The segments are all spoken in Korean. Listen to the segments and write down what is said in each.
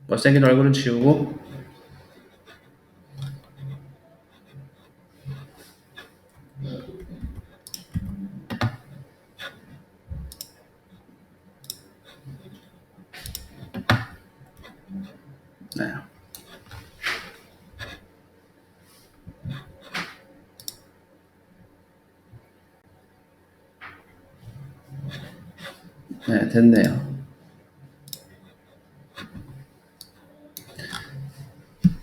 못생긴 얼굴은 지우고. 네. 네, 됐네요.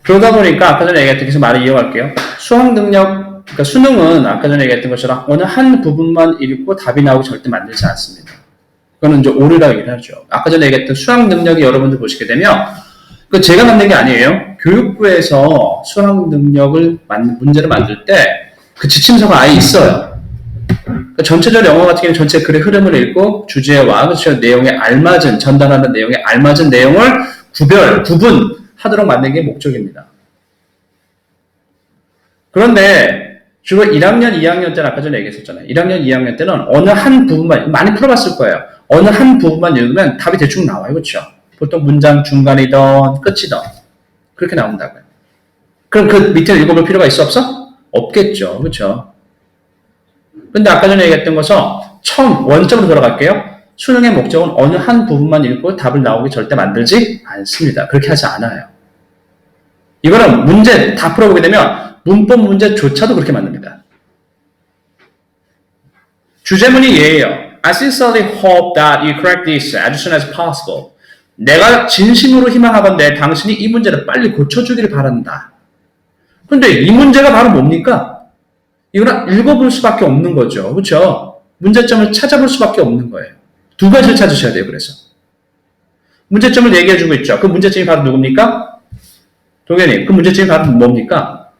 그러다 보니까 아까 전에 얘기했던 계속 말을 이어갈게요. 수학 능력, 그러니까 수능은 아까 전에 얘기했던 것처럼 어느 한 부분만 읽고 답이 나오고 절대 만들지 않습니다. 그거는 이제 오류라고 얘기를 하죠. 아까 전에 얘기했던 수학 능력이 여러분들 보시게 되면 그 제가 만든 게 아니에요. 교육부에서 수학 능력을 문제를 만들 때 그 지침서가 아예 있어요. 그러니까 전체적으로 영어 같은 경우는 전체 글의 흐름을 읽고 주제와 그렇죠 내용에 알맞은 전달하는 내용에 알맞은 내용을 구분하도록 만든 게 목적입니다. 그런데 주로 1학년, 2학년 때는 아까 전에 얘기했었잖아요. 1학년, 2학년 때는 어느 한 부분만 많이 풀어봤을 거예요. 어느 한 부분만 읽으면 답이 대충 나와요. 그렇죠? 보통 문장 중간이든 끝이든 그렇게 나온다고요. 그럼 그 밑에 읽어볼 필요가 있어 없어? 없겠죠. 그렇죠? 근데 아까 전에 얘기했던 것은 처음 원점으로 돌아갈게요. 수능의 목적은 어느 한 부분만 읽고 답을 나오게 절대 만들지 않습니다. 그렇게 하지 않아요. 이거는 문제 다 풀어보게 되면 문법 문제조차도 그렇게 만듭니다. 주제문이 얘예요. I sincerely hope that you correct this as soon as possible. 내가 진심으로 희망하건대 당신이 이 문제를 빨리 고쳐주기를 바란다. 근데 이 문제가 바로 뭡니까? 이거는 읽어볼 수밖에 없는 거죠. 그렇죠? 문제점을 찾아볼 수밖에 없는 거예요. 두 가지를 찾으셔야 돼요. 그래서 문제점을 얘기해주고 있죠. 그 문제점이 바로 누굽니까? 동현님, 그 문제점이 바로 뭡니까?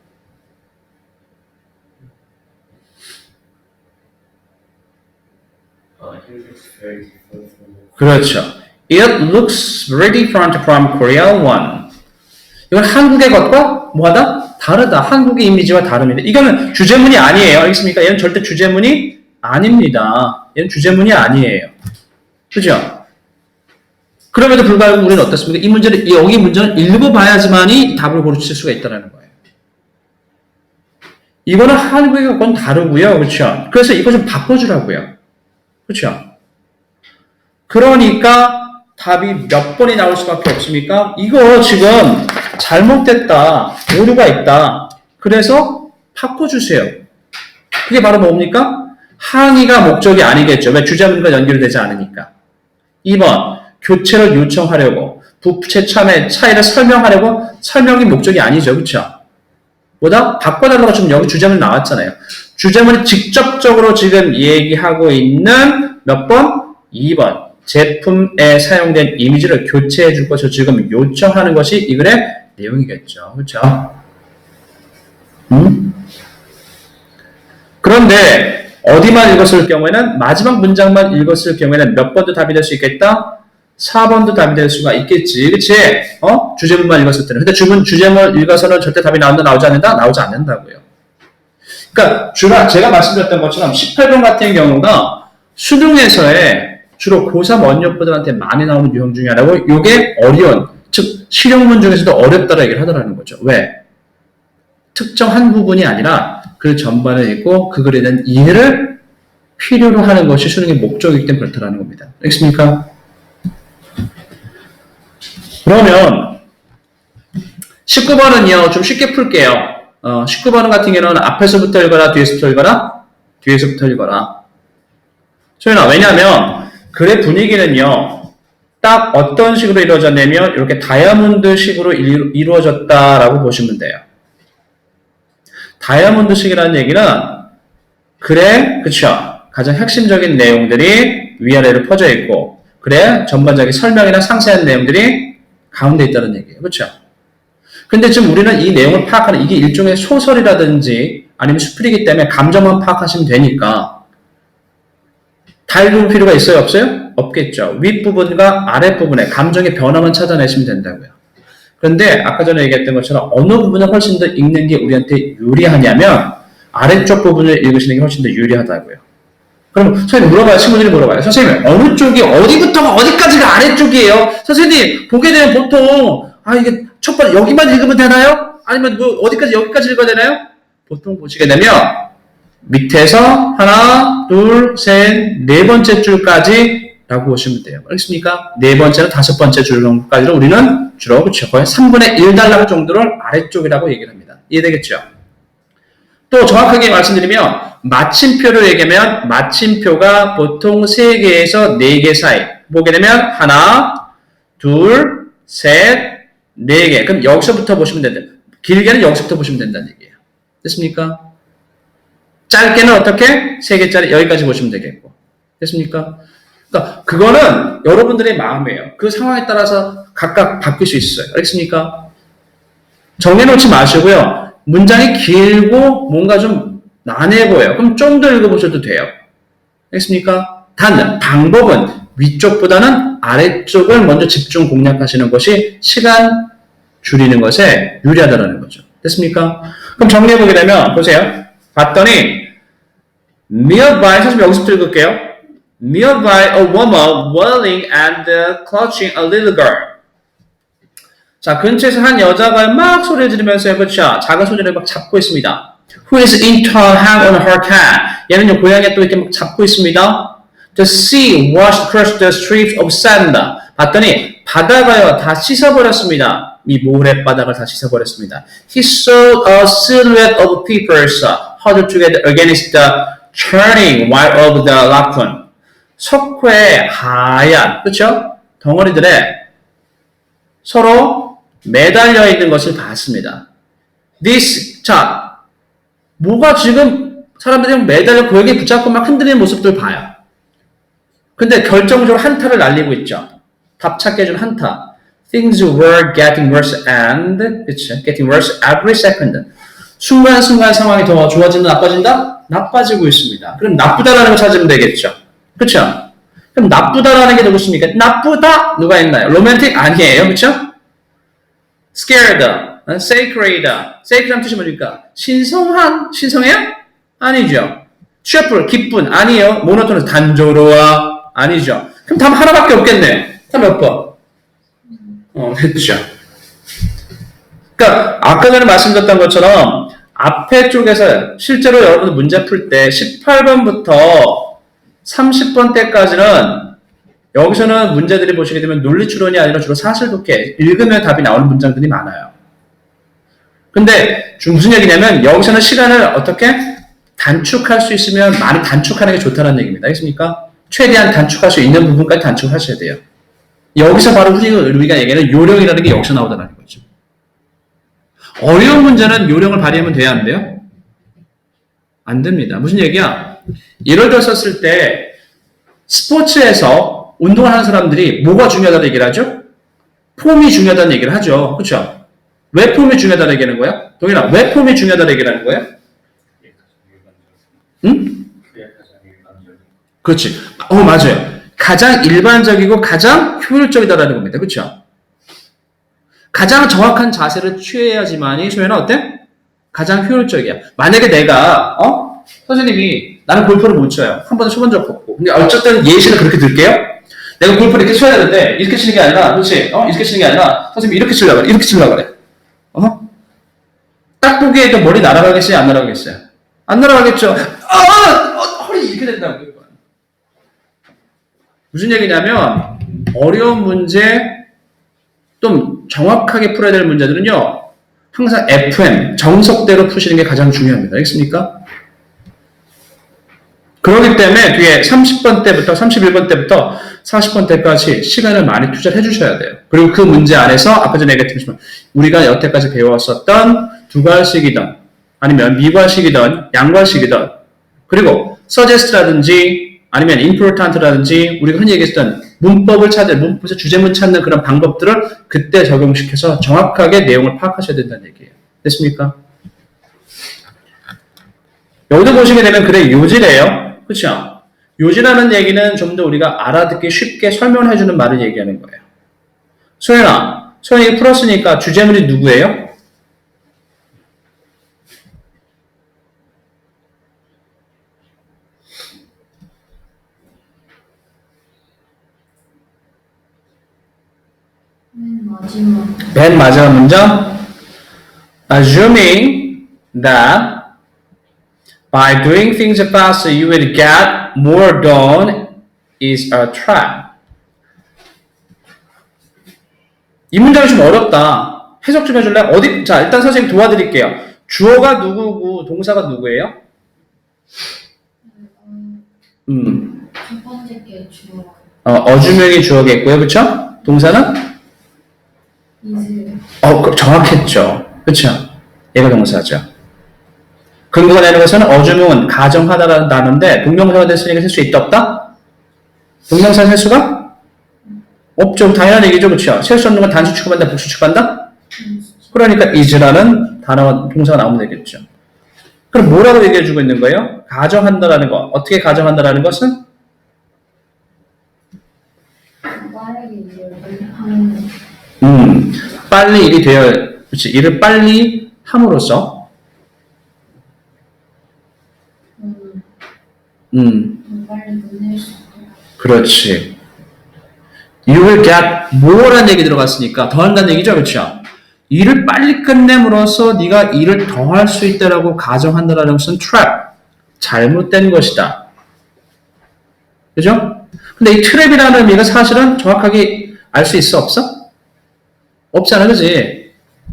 그렇죠. It looks very different from Korea 1. 이건 한국의 것과 뭐하다? 다르다. 한국의 이미지와 다릅니다. 이거는 주제문이 아니에요. 알겠습니까? 얘는 절대 주제문이 아닙니다. 얘는 주제문이 아니에요. 그죠? 그럼에도 불구하고 우리는 어떻습니까? 이 문제를, 여기 문제는 읽어봐야지만이 답을 고르실 수가 있다는 거예요. 이거는 한국의 것과는 다르고요. 그렇죠? 그래서 이거 좀 바꿔주라고요. 그렇죠? 그러니까 답이 몇 번이 나올 수밖에 없습니까? 이거 지금 잘못됐다. 오류가 있다. 그래서 바꿔주세요. 그게 바로 뭡니까? 항의가 목적이 아니겠죠. 왜? 주제문과 연결되지 않으니까. 2번, 교체를 요청하려고, 부채 참의 차이를 설명하려고, 설명이 목적이 아니죠. 그렇죠? 뭐다? 바꿔달라고 지금 여기 주제문 나왔잖아요. 주제문이 직접적으로 지금 얘기하고 있는 몇 번? 2번. 제품에 사용된 이미지를 교체해 줄 것을 지금 요청하는 것이 이 글의 내용이겠죠. 그렇죠? 그런데 어디만 읽었을 경우에는 마지막 문장만 읽었을 경우에는 몇 번도 답이 될 수 있겠다? 4번도 답이 될 수가 있겠지. 그치? 주제문만 읽었을 때는. 근데 주제문 읽어서는 절대 답이 나온다, 나오지 않는다? 나오지 않는다고요. 그러니까 제가 말씀드렸던 것처럼 18번 같은 경우가 수능에서의 주로 고3 원년부들한테 많이 나오는 유형 중에 하나고, 이게 어려운, 즉 실용문 중에서도 어렵다고 얘기를 하더라는 거죠. 왜? 특정 한 부분이 아니라 글 전반을 읽고 그 글에 대한 이해를 필요로 하는 것이 수능의 목적이기 때문에 그렇다는 겁니다. 알겠습니까? 그러면 19번은요 좀 쉽게 풀게요. 19번 같은 경우는 앞에서부터 읽어라, 뒤에서부터 읽어라? 뒤에서부터 읽어라. 소연아, 왜냐하면 글의 분위기는요 딱 어떤 식으로 이루어졌냐면 이렇게 다이아몬드 식으로 이루어졌다라고 보시면 돼요. 다이아몬드 식이라는 얘기는 글의 그쵸 가장 핵심적인 내용들이 위아래로 퍼져 있고, 글의 전반적인 설명이나 상세한 내용들이 가운데 있다는 얘기예요. 그렇죠? 근데 지금 우리는 이 내용을 파악하는, 이게 일종의 소설이라든지 아니면 수필이기 때문에 감정만 파악하시면 되니까 다 읽을 필요가 있어요? 없어요? 없겠죠. 윗부분과 아랫부분에 감정의 변화만 찾아내시면 된다고요. 그런데 아까 전에 얘기했던 것처럼 어느 부분을 훨씬 더 읽는 게 우리한테 유리하냐면 아래쪽 부분을 읽으시는 게 훨씬 더 유리하다고요. 그럼 선생님 물어봐요. 친구들이 물어봐요. 선생님 어느 쪽이 어디부터가 어디까지가 아래쪽이에요? 선생님 보게 되면 보통 이게 첫 번째 여기만 읽으면 되나요? 아니면 뭐 어디까지 여기까지 읽어야 되나요? 보통 보시게 되면 밑에서 하나, 둘, 셋, 네 번째 줄까지 라고 보시면 돼요. 알겠습니까? 네 번째나 다섯 번째 줄까지로 우리는 주로 그렇죠. 거의 3분의 1 달락 정도를 아래쪽이라고 얘기를 합니다. 이해되겠죠? 또 정확하게 말씀드리면 마침표를 얘기하면 마침표가 보통 3개에서 4개 사이 보게 되면 하나, 둘, 셋, 4개. 그럼 여기서부터 보시면 된다. 길게는 여기서부터 보시면 된다는 얘기예요. 됐습니까? 짧게는 어떻게? 3개짜리 여기까지 보시면 되겠고. 됐습니까? 그러니까 그거는 여러분들의 마음이에요. 그 상황에 따라서 각각 바뀔 수 있어요. 알겠습니까? 정해놓지 마시고요. 문장이 길고 뭔가 좀 난해 보여요. 그럼 좀 더 읽어보셔도 돼요. 알겠습니까? 단 방법은 위쪽보다는 아래쪽을 먼저 집중 공략하시는 것이 시간 줄이는 것에 유리하다는 거죠. 됐습니까? 그럼 정리해보게 되면 보세요. 봤더니 nearby, 사실 여기서부터 읽을게요. Nearby a woman wailing and clutching a little girl. 자, 근처에서 한 여자가 막 소리를 지르면서 그렇죠. 작은 소리를 막 잡고 있습니다. Who is in turn hang on her cat? 얘는요 고양이에 또 이렇게 막 잡고 있습니다. The sea washed across the streets of sand. 봤더니 바다가요 다 씻어버렸습니다. 이 모래바닥을 다 씻어버렸습니다. He saw a silhouette of people huddled together against the churning white of the lagoon. 석회의 하얀 그렇죠? 덩어리들에 서로 매달려 있는 것을 봤습니다. 자, 뭐가 지금 사람들이 매달려 고역에 붙잡고 막 흔들리는 모습들 봐요. 근데 결정적으로 한타를 날리고 있죠. 답 찾게 해준 한타. Things were getting worse and, 그치? Getting worse every second. 순간순간 상황이 더 좋아진다, 나빠진다? 나빠지고 있습니다. 그럼 나쁘다라는 걸 찾으면 되겠죠. 그쵸? 그럼 나쁘다라는 게 누구십니까? 나쁘다? 누가 있나요? 로맨틱? 아니에요. 그쵸? scared, sacred. sacred란 뜻이 뭡니까? 신성한? 신성해요? 아니죠. cheerful, 기쁜? 아니에요. 모노토너스, 단조로워? 아니죠. 그럼 답 하나밖에 없겠네. 답 몇 번? 그렇죠. 그러니까 아까 전에 말씀드렸던 것처럼 앞에 쪽에서 실제로 여러분 문제 풀 때 18번부터 30번 때까지는 여기서는 문제들이 보시게 되면 논리 추론이 아니라 주로 사실 독해, 읽으면 답이 나오는 문장들이 많아요. 근데 무슨 얘기냐면 여기서는 시간을 어떻게 단축할 수 있으면 많이 단축하는 게 좋다는 얘기입니다. 알겠습니까? 최대한 단축할 수 있는 부분까지 단축하셔야 돼요. 여기서 바로 우리가 얘기하는 요령이라는 게 여기서 나오다는 거죠. 어려운 문제는 요령을 발휘하면 돼야 안 돼요? 안 됩니다. 무슨 얘기야? 예를 들었을 때 스포츠에서 운동을 하는 사람들이 뭐가 중요하다는 얘기를 하죠? 폼이 중요하다는 얘기를 하죠. 그렇죠? 왜 폼이 중요하다는 얘기하는 거야? 동현아, 왜 폼이 중요하다는 얘기를 하는 거야? 응? 그렇지. 맞아요. 가장 일반적이고 가장 효율적이다라는 겁니다. 그렇죠? 가장 정확한 자세를 취해야지만이 소연아 어때? 가장 효율적이야. 만약에 내가 선생님이 나는 골프를 못 쳐요. 한 번도 쳐본 적 없고. 근데 어쨌든 예시는 그렇게 들게요. 내가 골프를 이렇게 쳐야 되는데 이렇게 치는 게 아니라 그렇지? 이렇게 치는 게 아니라 선생님이 이렇게 치려고 그래. 이렇게 치려고 그래. 딱 보기에도 머리 날아가겠어요? 안 날아가겠어요? 안 날아가겠죠? 허리 이렇게 된다고. 무슨 얘기냐면 어려운 문제 좀 정확하게 풀어야 될 문제들은요. 항상 FM, 정석대로 푸시는 게 가장 중요합니다. 알겠습니까? 그렇기 때문에 뒤에 30번 때부터 31번 때부터 40번 때까지 시간을 많이 투자를 해주셔야 돼요. 그리고 그 문제 안에서 아까 전에 얘기했지만 우리가 여태까지 배웠었던 두괄식이든 아니면 미괄식이든 양괄식이든 그리고 suggest라든지 아니면 important라든지 우리가 흔히 얘기했던 문법을 찾는, 문법에서 주제문 찾는 그런 방법들을 그때 적용시켜서 정확하게 내용을 파악하셔야 된다는 얘기예요. 됐습니까? 여기도 보시게 되면 그래 요지래요. 그렇죠? 요지라는 얘기는 좀 더 우리가 알아듣기 쉽게 설명해주는 말을 얘기하는 거예요. 소연아, 소연이 풀었으니까 주제문이 누구예요? 맨 마지막 문장. Assuming that by doing things faster you will get more done is a trap. 이 문장이 좀 어렵다. 해석 좀 해줄래? 어디? 자, 일단 선생님 도와드릴게요. 주어가 누구고 동사가 누구예요? 첫 번째 게 주어. 어주명이 주어겠고요, 그렇죠? 동사는? is. 정확했죠. 그렇죠? 얘가 동사죠. 근거가 되는 것은 어주명은 가정하다라는 단어인데 동명사가 됐으니까 쓸 수 있다 없다? 동명사 쓸 수가? 없죠. 당연한 얘기죠. 그렇죠? 셀 수 없는 건 단수 취급한다, 복수 취급한다? 그러니까 is라는 단어가 동사가 나오면 되겠죠. 그럼 뭐라고 얘기해주고 있는 거예요? 가정한다라는 거. 어떻게 가정한다라는 것은? 빠르게 일을 하는. 빨리 일이 되어, 그렇지. 일을 빨리 함으로써. 빨리 끝낼 수 있도록. 그렇지. You will get more라는 얘기 들어갔으니까 더 한다는 얘기죠. 그렇죠? 일을 빨리 끝냄으로써 네가 일을 더 할 수 있다라고 가정한다라는 것은 trap. 잘못된 것이다. 그죠? 근데 이 트랩이라는 의미가 사실은 정확하게 알 수 있어? 없어? 없잖아. 그지?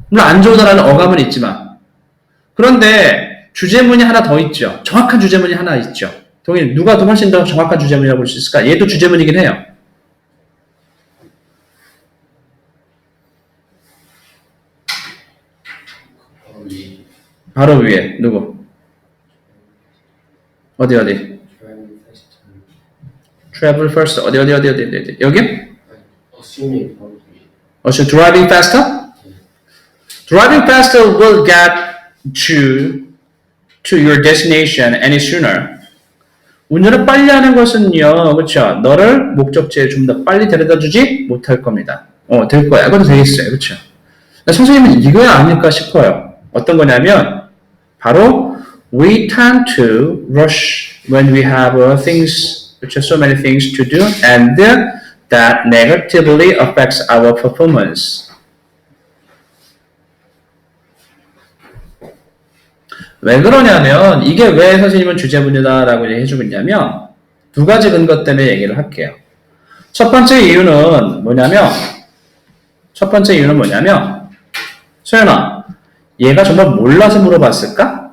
물론 안 좋다라는 어감은 있지만. 그런데 주제문이 하나 더 있죠. 정확한 주제문이 하나 있죠. 동일 누가 더 훨씬 더 정확한 주제문이라고 볼 수 있을까? 얘도 주제문이긴 해요. 바로 위에 누구? 어디? Travel first. 어디? 여기? Driving faster? Driving faster will get you to your destination any sooner. 운전을 빨리 하는 것은요, 그렇죠? 너를 목적지에 좀 더 빨리 데려다주지 못할 겁니다. 될 거야. 그것도 되겠어요, 그렇죠? 선생님은 이거야 아닐까 싶어요. 어떤 거냐면 바로 we tend to rush when we have things, which are so many things to do, and that negatively affects our performance. 왜 그러냐면 이게 왜 선생님은 주제문이다라고 해주고 있냐면 두 가지 근거 때문에 얘기를 할게요. 첫 번째 이유는 뭐냐면 소연아, 얘가 정말 몰라서 물어봤을까?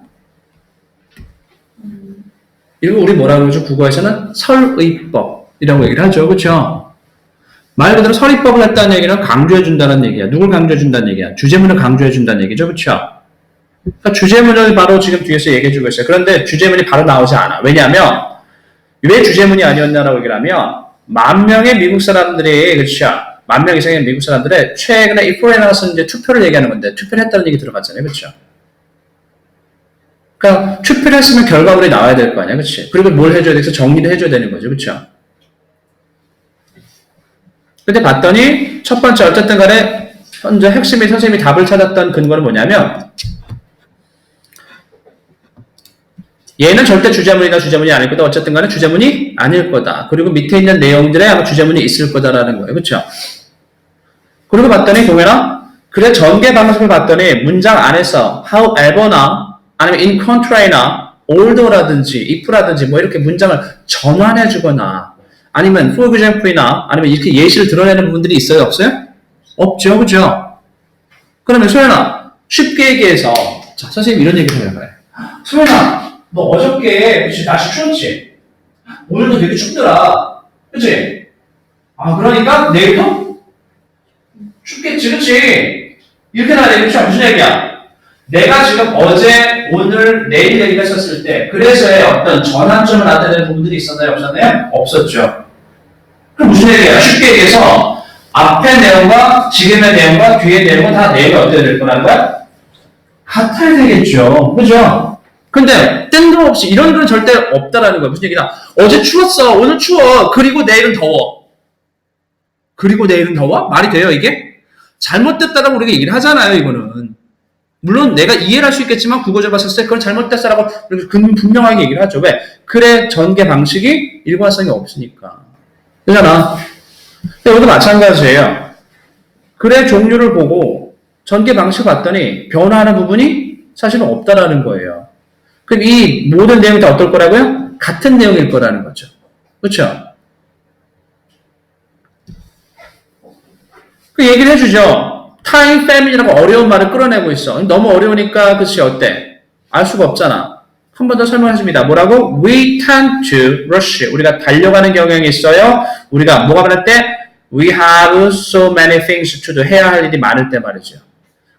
이거 우리 뭐라고 그러죠? 국어에서는 설의법이라고 얘기를 하죠. 그렇죠? 말 그대로 설의법을 했다는 얘기는 강조해준다는 얘기야. 누굴 강조해준다는 얘기야? 주제문을 강조해준다는 얘기죠. 그렇죠? 그러니까 주제문을 바로 지금 뒤에서 얘기해주고 있어요. 그런데 주제문이 바로 나오지 않아. 왜냐하면 왜 주제문이 아니었냐라고 얘기를 하면 10,000명의 미국 사람들이, 그렇죠? 10,000명 이상의 미국 사람들의 최근에 이 폴에 나와서 이제 투표를 얘기하는 건데 투표를 했다는 얘기 들어봤잖아요. 그렇죠? 그러니까 투표를 했으면 결과물이 나와야 될 거 아니야. 그렇지? 그리고 뭘 해줘야 돼서 정리를 해줘야 되는 거죠. 그렇죠? 근데 봤더니 첫 번째 어쨌든 간에 현재 핵심이 선생님이 답을 찾았던 근거는 뭐냐면 얘는 절대 주제문이 아닐 거다. 어쨌든 간에 주제문이 아닐 거다. 그리고 밑에 있는 내용들에 아마 주제문이 있을 거다라는 거예요. 그렇죠? 그리고 봤더니 동현아, 그래 전개 방식을 봤더니 문장 안에서 however나 아니면 in contrary나 although라든지 if라든지 뭐 이렇게 문장을 전환해 주거나 아니면 for example이나 아니면 이렇게 예시를 드러내는 부분들이 있어요? 없어요? 없죠. 그죠? 그러면 소연아, 쉽게 얘기해서 자, 선생님 이런 얘기를 해요. 그래. 소연아, 너 어저께 그치, 날씨 추웠지? 오늘도 되게 춥더라. 그치? 그러니까 내일도 춥겠지, 그치? 이렇게 나야 되겠죠? 무슨 얘기야? 내가 지금 어제, 오늘, 내일 얘기를 했었을 때 그래서의 어떤 전환점을 나타내는 부분들이 있었나요? 없었나요? 없었죠. 그럼 무슨 얘기야? 쉽게 얘기해서 앞의 내용과 지금의 내용과 뒤의 내용은 다 내용이 어떻게 될 거라는 거야? 같아야 되겠죠. 그죠? 근데 뜬금없이 이런 건 절대 없다라는 거야. 무슨 얘기냐? 어제 추웠어. 오늘 추워. 그리고 내일은 더워. 그리고 내일은 더워? 말이 돼요 이게? 잘못됐다라고 우리가 얘기를 하잖아요. 이거는. 물론 내가 이해를 할 수 있겠지만 국어적으로 봤을 때 그건 잘못됐다라고 분명하게 얘기를 하죠. 왜? 그래 전개 방식이 일관성이 없으니까. 그잖아. 여기도 마찬가지예요. 글의 종류를 보고 전개 방식을 봤더니 변화하는 부분이 사실은 없다라는 거예요. 그럼 이 모든 내용이 다 어떨 거라고요? 같은 내용일 거라는 거죠. 그렇죠? 그 얘기를 해주죠. time famine이라고 어려운 말을 끌어내고 있어. 너무 어려우니까 그치 어때? 알 수가 없잖아. 한 번 더 설명해줍니다. 뭐라고? We tend to rush. 우리가 달려가는 경향이 있어요. 우리가 뭐가 많을 때? We have so many things to do. 해야 할 일이 많을 때 말이죠.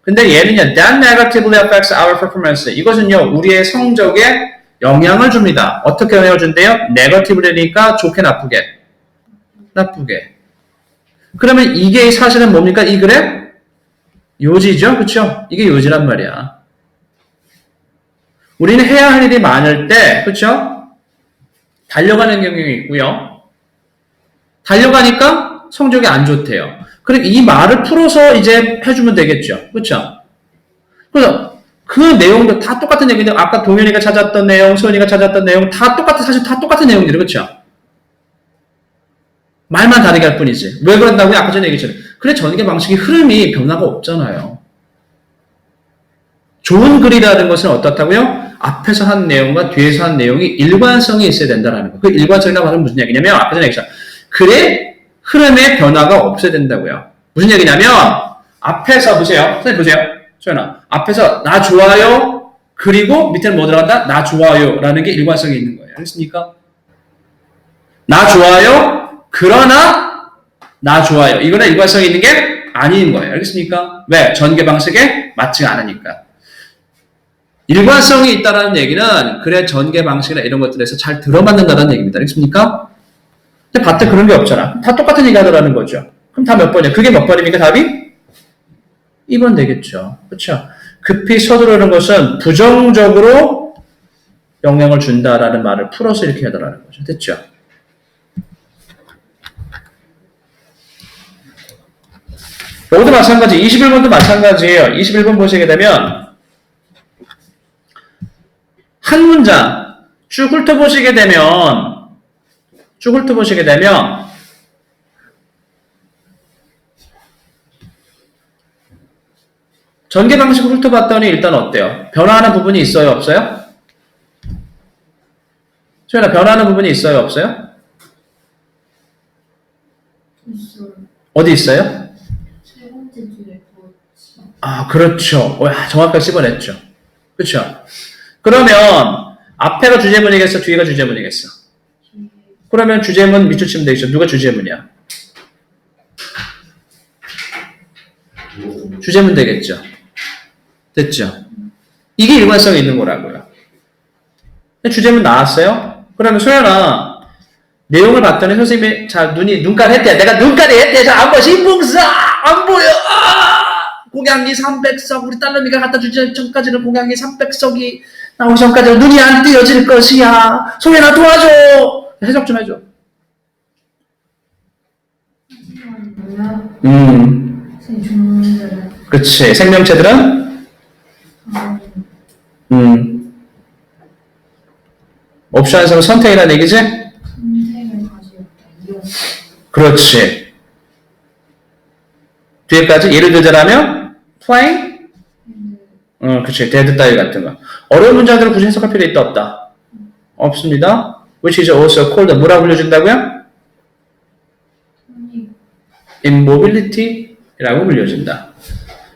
근데 얘는요. That negatively affects our performance. 이것은요. 우리의 성적에 영향을 줍니다. 어떻게 영향을 준대요? negative라니까 좋게 나쁘게. 나쁘게. 그러면 이게 사실은 뭡니까? 이 글의 요지죠? 그쵸? 이게 요지란 말이야. 우리는 해야 할 일이 많을 때, 그쵸? 달려가는 경향이 있고요. 달려가니까 성적이 안 좋대요. 그럼 이 말을 풀어서 이제 해주면 되겠죠. 그쵸? 그래서 그 내용도 다 똑같은 내용인데, 아까 동현이가 찾았던 내용, 소연이가 찾았던 내용, 다 똑같은, 사실 다 똑같은 내용들이, 그쵸? 말만 다르게 할 뿐이지. 왜 그런다고요? 아까 전에 얘기했잖아요. 그래, 전개 방식의 흐름이 변화가 없잖아요. 좋은 글이라는 것은 어떻다고요? 앞에서 한 내용과 뒤에서 한 내용이 일관성이 있어야 된다는 거. 그 일관성이라고 하는 무슨 얘기냐면, 아까 전에 얘기했잖아요. 글의 흐름의 변화가 없어야 된다고요. 무슨 얘기냐면, 앞에서 보세요. 선생님 보세요. 소연아. 앞에서 나 좋아요. 그리고 밑에는 뭐 들어간다? 나 좋아요. 라는 게 일관성이 있는 거예요. 알겠습니까? 나 좋아요. 그러나 나 좋아요. 이거는 일관성이 있는 게 아닌 거예요. 알겠습니까? 왜? 전개 방식에 맞지가 않으니까. 일관성이 있다는 얘기는 글의 전개 방식이나 이런 것들에서 잘 들어맞는다는 얘기입니다. 알겠습니까? 근데 밭에 그런 게 없잖아. 다 똑같은 얘기 하더라는 거죠. 그럼 다 몇 번이야? 그게 몇 번입니까? 답이? 2번 되겠죠. 그렇죠? 급히 서두르는 것은 부정적으로 영향을 준다라는 말을 풀어서 이렇게 하더라는 거죠. 됐죠? 여기도 마찬가지, 21번도 마찬가지예요. 21번 보시게 되면 한 문장 쭉 훑어보시게 되면 전개 방식을 훑어봤더니 일단 어때요? 변화하는 부분이 있어요? 없어요? 소연아, 변화하는 부분이 있어요? 없어요? 있어요. 어디 있어요? 세 번째 줄에 그렇지. 아, 그렇죠. 와, 정확하게 씹어냈죠. 그렇죠? 그러면 앞에가 주제문이겠어? 뒤에가 주제문이겠어? 그러면 주제문 밑줄 치면 되겠죠. 누가 주제문이야? 주제문 되겠죠. 됐죠? 이게 일관성이 있는 거라고요. 주제문 나왔어요? 그러면 소연아, 내용을 봤더니 선생님이 자 눈깔 했대. 내가 눈깔이 했대. 자, 안 보여. 신봉사 안 보여. 공양기 300석. 우리 딸내미가 갖다 주기 전까지는 공양기 300석이 나오기 전까지는 눈이 안 띄어질 것이야. 소연아 도와줘. 해석 좀 해줘. 생명체들은 그치. 생명체들은 옵션에서 선택이라는 얘기지? 선택을 가지고 있다. 그렇지. 뒤에까지 예를 들자면 playing? 그치. dead 따위 같은 거. 어려운 문장들을 굳이 해석할 필요 있다 없다? 없습니다. which is also called 뭐라고 불려준다고요? immobility라고 불려준다.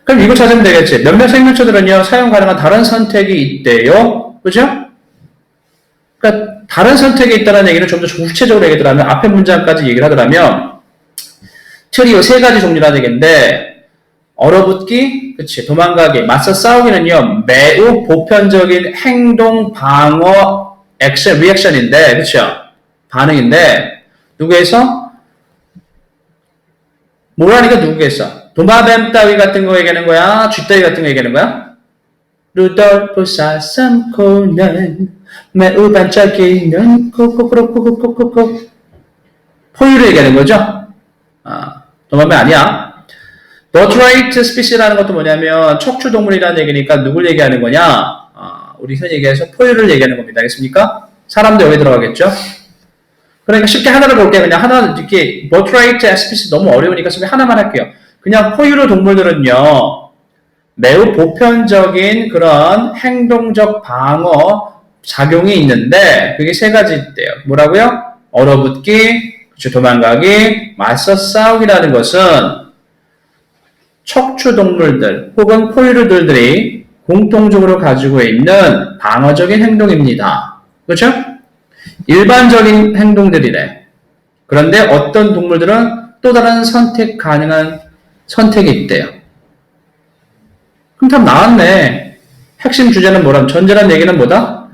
그럼 이거 찾으면 되겠지. 몇몇 생명체들은요, 사용 가능한 다른 선택이 있대요. 그죠? 그러니까 다른 선택이 있다는 얘기는 좀 더 구체적으로 얘기하면 앞에 문장까지 얘기를 하더라면 트리오 세 가지 종류라는 얘기인데 얼어붙기, 그치, 도망가기, 맞서 싸우기는요 매우 보편적인 행동, 방어, 액션, 리액션인데, 그쵸? 반응인데 누구에서? 뭐라니까 누구겠어? 도마뱀 따위 같은 거 얘기하는 거야? 쥐 따위 같은 거 얘기하는 거야? 루돌프 사슴코는 매우 반짝이는 코코코코코코코코 포유를 얘기하는 거죠? 도마뱀 아니야. 버트라이트 스피시라는 것도 뭐냐면 척추동물이라는 얘기니까 누굴 얘기하는 거냐? 우리 흔히 얘기해서 포유를 얘기하는 겁니다. 알겠습니까? 사람도 여기 들어가겠죠? 그러니까 쉽게 하나를 볼게요. 그냥 하나, 이렇게 버트라이트 스피시 너무 어려우니까 쉽게 하나만 할게요. 그냥 포유류 동물들은요, 매우 보편적인 그런 행동적 방어 작용이 있는데, 그게 세 가지 있대요. 뭐라고요? 얼어붙기, 도망가기, 맞서 싸우기라는 것은 척추동물들 혹은 포유류들이 공통적으로 가지고 있는 방어적인 행동입니다. 그렇죠? 일반적인 행동들이래. 그런데 어떤 동물들은 또 다른 선택 가능한 선택이 있대요. 그럼 다 나왔네. 핵심 주제는 뭐라면 전제란 얘기는 뭐다?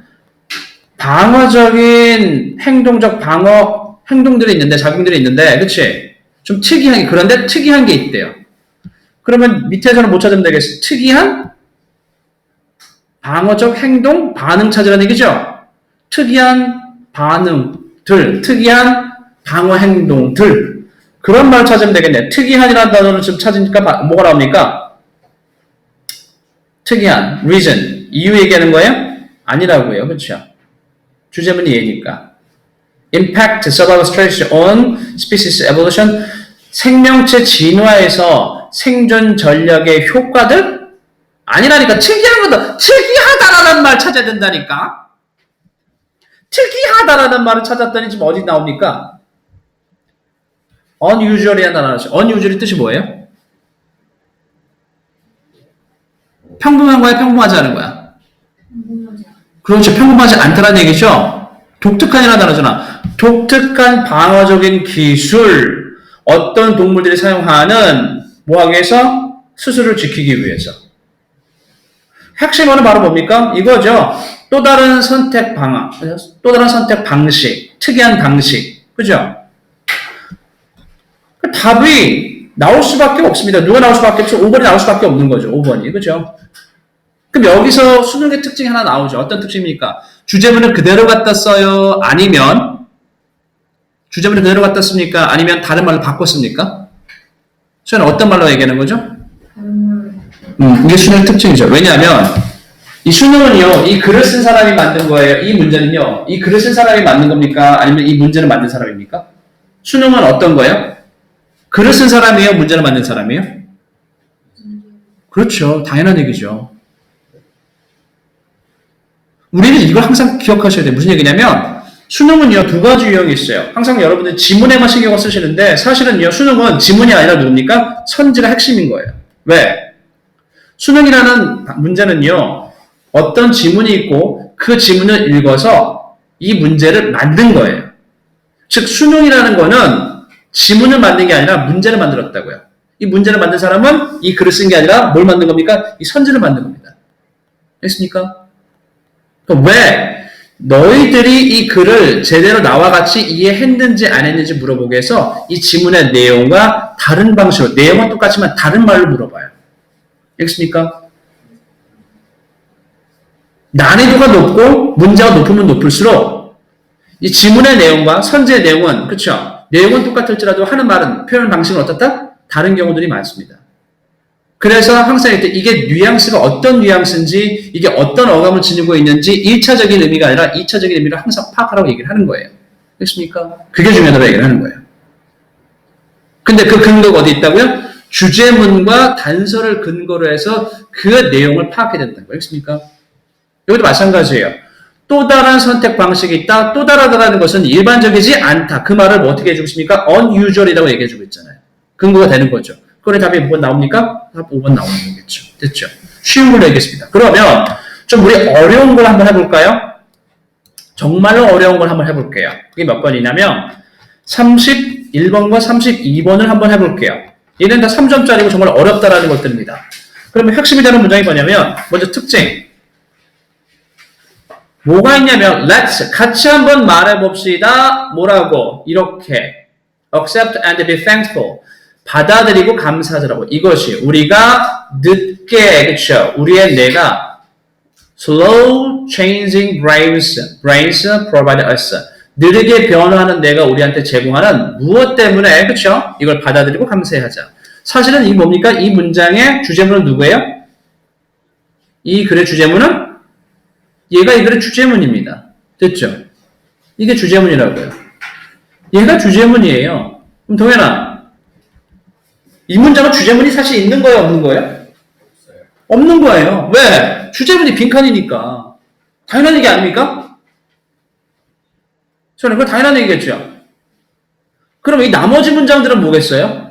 방어적인 행동적 방어 행동들이 있는데 작용들이 있는데 그치? 좀 특이한 그런데 특이한 게 있대요. 그러면 밑에서는 못 찾으면 되겠어. 특이한 방어적 행동 반응 찾으라는 얘기죠. 특이한 반응들, 특이한 방어 행동들 그런 말을 찾으면 되겠네. 특이한이라는 단어를 좀 찾으니까 뭐가 나옵니까? 특이한, reason, 이유 얘기하는 거예요? 아니라고요. 그렇죠? 주제문이 얘니까. Impact, survival strategy on species evolution, 생명체 진화에서 생존 전략의 효과들? 아니라니까. 특이한 거다. 특이하다라는 말 찾아야 된다니까. 특이하다라는 말을 찾았더니 지금 어디 나옵니까? unusual이라는 단어 나왔어요. unusual의 뜻이 뭐예요? 평범한 거야, 평범하지 않은 거야? 궁금하지 않아. 그렇죠. 평범하지 않다는 얘기죠. 독특한이라는 단어잖아. 독특한 방어적인 기술. 어떤 동물들이 사용하는 뭐 하기 위해서? 스스로를 지키기 위해서. 핵심어는 바로 뭡니까? 이거죠. 또 다른 선택 방안, 또 다른 선택 방식, 특이한 방식. 그죠? 답이 나올 수밖에 없습니다. 누가 나올 수밖에 없죠? 5번이 나올 수밖에 없는 거죠. 5번이. 그죠? 그럼 여기서 수능의 특징이 하나 나오죠. 어떤 특징입니까? 주제문을 그대로 갖다 써요? 아니면 주제문을 그대로 갖다 씁니까? 아니면 다른 말로 바꿨습니까? 수는 어떤 말로 얘기하는 거죠? 다른 말로. 이게 수능의 특징이죠. 왜냐하면 이 수능은요, 이 글을 쓴 사람이 만든 거예요. 이 문제는요, 이 글을 쓴 사람이 만든 겁니까? 아니면 이 문제를 만든 사람입니까? 수능은 어떤 거예요? 글을 쓴 사람이에요? 문제를 만든 사람이에요? 그렇죠. 당연한 얘기죠. 우리는 이걸 항상 기억하셔야 돼요. 무슨 얘기냐면 수능은요, 두 가지 유형이 있어요. 항상 여러분들 지문에만 신경을 쓰시는데 사실은요, 수능은 지문이 아니라 누굽니까? 선지가 핵심인 거예요. 왜? 수능이라는 문제는요, 어떤 지문이 있고 그 지문을 읽어서 이 문제를 만든 거예요. 즉 수능이라는 거는 지문을 만든 게 아니라 문제를 만들었다고요. 이 문제를 만든 사람은 이 글을 쓴 게 아니라 뭘 만든 겁니까? 이 선지를 만든 겁니다. 됐습니까? 왜 너희들이 이 글을 제대로 나와 같이 이해했는지 안 했는지 물어보기 위해서 이 지문의 내용과 다른 방식으로, 내용은 똑같지만 다른 말로 물어봐요. 알겠습니까? 난이도가 높고 문제가 높으면 높을수록 이 지문의 내용과 선지의 내용은, 그렇죠? 내용은 똑같을지라도 하는 말은, 표현 방식은 어떻다? 다른 경우들이 많습니다. 그래서 항상 이게 뉘앙스가 어떤 뉘앙스인지, 이게 어떤 어감을 지니고 있는지 1차적인 의미가 아니라 2차적인 의미를 항상 파악하라고 얘기를 하는 거예요. 됐습니까? 그게 중요하다고 얘기를 하는 거예요. 근데 그 근거가 어디 있다고요? 주제문과 단서를 근거로 해서 그 내용을 파악해야 된다는 거예요. 알겠습니까? 여기도 마찬가지예요. 또 다른 선택 방식이 있다. 또 다르다는 것은 일반적이지 않다. 그 말을 뭐 어떻게 해주고 있습니까? unusual이라고 얘기해주고 있잖아요. 근거가 되는 거죠. 그래 답이 몇 번 나옵니까? 답 5번 나오는 거겠죠. 됐죠? 쉬운 걸로 얘기했습니다. 그러면 좀 우리 어려운 걸 한번 해볼까요? 정말로 어려운 걸 한번 해볼게요. 그게 몇 번이냐면 31번과 32번을 한번 해볼게요. 얘는 다 3점짜리고 정말 어렵다라는 것들입니다. 그러면 핵심이 되는 문장이 뭐냐면 먼저 특징. 뭐가 있냐면 let's 같이 한번 말해봅시다. 뭐라고? 이렇게 accept and be thankful. 받아들이고 감사하라고. 이것이 우리가 늦게, 그렇죠? 우리의 뇌가 slow changing brains provide us. 느리게 변화하는 뇌가 우리한테 제공하는 무엇 때문에, 그렇죠? 이걸 받아들이고 감사하자. 사실은 이 뭡니까? 이 문장의 주제문은 누구예요? 이 글의 주제문은 얘가 이 글의 주제문입니다. 됐죠? 이게 주제문이라고요. 얘가 주제문이에요. 그럼 동현아, 이 문장은 주제문이 사실 있는 거예요, 없는 거예요? 없어요. 없는 거예요. 왜? 주제문이 빈칸이니까. 당연한 얘기 아닙니까? 저는 그거 당연한 얘기겠죠. 그럼 이 나머지 문장들은 뭐겠어요?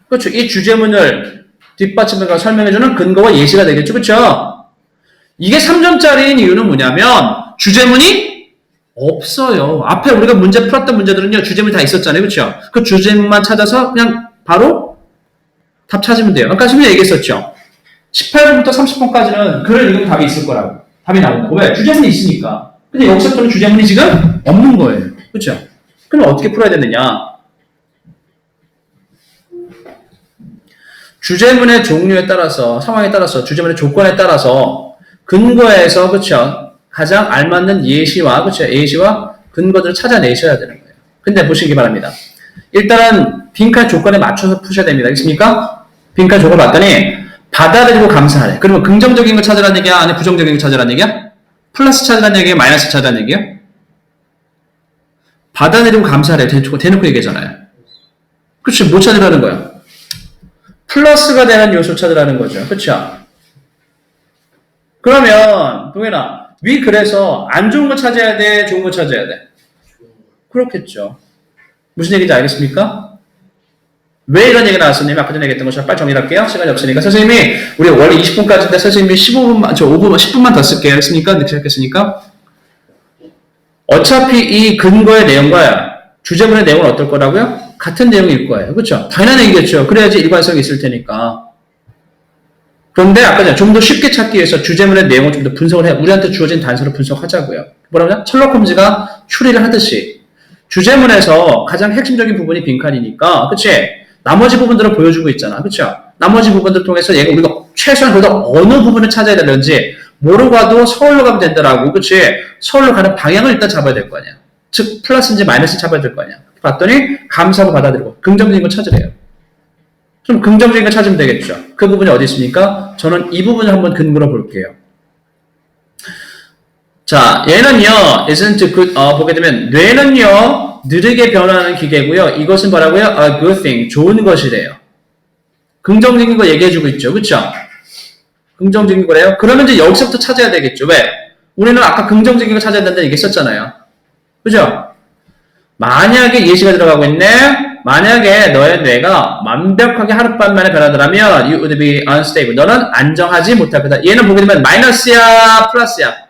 그렇죠. 이 주제문을 뒷받침해서 설명해주는 근거와 예시가 되겠죠. 그렇죠? 이게 3점짜리인 이유는 뭐냐면 주제문이 없어요. 앞에 우리가 문제 풀었던 문제들은요. 주제문이 다 있었잖아요. 그렇죠? 그 주제문만 찾아서 그냥 바로 답 찾으면 돼요. 아까 선생님이 얘기했었죠. 18번부터 30번까지는 글을 읽으면 답이 있을 거라고. 답이 나오고. 왜? 주제문이 있으니까. 근데 여기서부터는 주제문이 지금 없는 거예요. 그렇죠? 그럼 어떻게 풀어야 되느냐? 주제문의 종류에 따라서, 상황에 따라서, 주제문의 조건에 따라서 근거에서 그렇죠? 가장 알맞는 예시와 그렇죠? 예시와 근거들을 찾아내셔야 되는 거예요. 근데 보시기 바랍니다. 일단은 빈칸 조건에 맞춰서 푸셔야 됩니다. 알겠습니까? 빈칸 조건 봤더니 받아들이고 감사하래. 그러면 긍정적인 거 찾으라는 얘기야? 아니 부정적인 거 찾으라는 얘기야? 플러스 찾으라는 얘기야? 마이너스 찾으라는 얘기야? 받아들이고 감사하래. 대놓고 얘기하잖아요. 그렇죠? 뭐 찾으라는 거야? 플러스가 되는 요소 찾으라는 거죠. 그렇죠? 그러면 동현아, 위 글에서 안 좋은 거 찾아야 돼? 좋은 거 찾아야 돼? 그렇겠죠. 무슨 얘기인지 알겠습니까? 왜 이런 얘기가 나왔었냐면 아까 전에 얘기했던 것처럼 빨리 정리할게요. 시간이 없으니까. 선생님이 우리 원래 20분까지인데 선생님이 15분만, 5분만, 10분만 더 쓸게요. 알겠습니까? 늦게 시작했으니까. 어차피 이 근거의 내용과 주제문의 내용은 어떨 거라고요? 같은 내용일 거예요. 그렇죠? 당연한 얘기겠죠. 그래야지 일관성이 있을 테니까. 그런데 아까 전에 좀 더 쉽게 찾기 위해서 주제문의 내용을 좀 더 분석을 해. 우리한테 주어진 단서를 분석하자고요. 뭐라고요? 셜록 홈즈가 추리를 하듯이 주제문에서 가장 핵심적인 부분이 빈칸이니까, 그치? 나머지 부분들을 보여주고 있잖아. 그쵸? 나머지 부분들을 통해서 얘가 우리가 최소한 그래도 어느 부분을 찾아야 되는지 모르고 가도 서울로 가면 된다라고. 그치? 서울로 가는 방향을 일단 잡아야 될 거 아니야. 즉 플러스인지 마이너스 잡아야 될 거 아니야. 봤더니 감사하고 받아들이고 긍정적인 거 찾으래요. 좀 긍정적인 거 찾으면 되겠죠. 그 부분이 어디 있습니까? 저는 이 부분을 한번 근거로 볼게요. 자, 얘는요, isn't good, 보게 되면, 뇌는요, 느리게 변화하는 기계고요. 이것은 뭐라고요? A good thing, 좋은 것이래요. 긍정적인 거 얘기해주고 있죠. 그쵸? 긍정적인 거래요. 그러면 이제 여기서부터 찾아야 되겠죠. 왜? 우리는 아까 긍정적인 거 찾아야 된다는 얘기 했었잖아요. 그죠? 만약에 예시가 들어가고 있네? 만약에 너의 뇌가 완벽하게 하룻밤 만에 변하더라면 you would be unstable. 너는 안정하지 못할 거다. 얘는 보게 되면 마이너스야, 플러스야?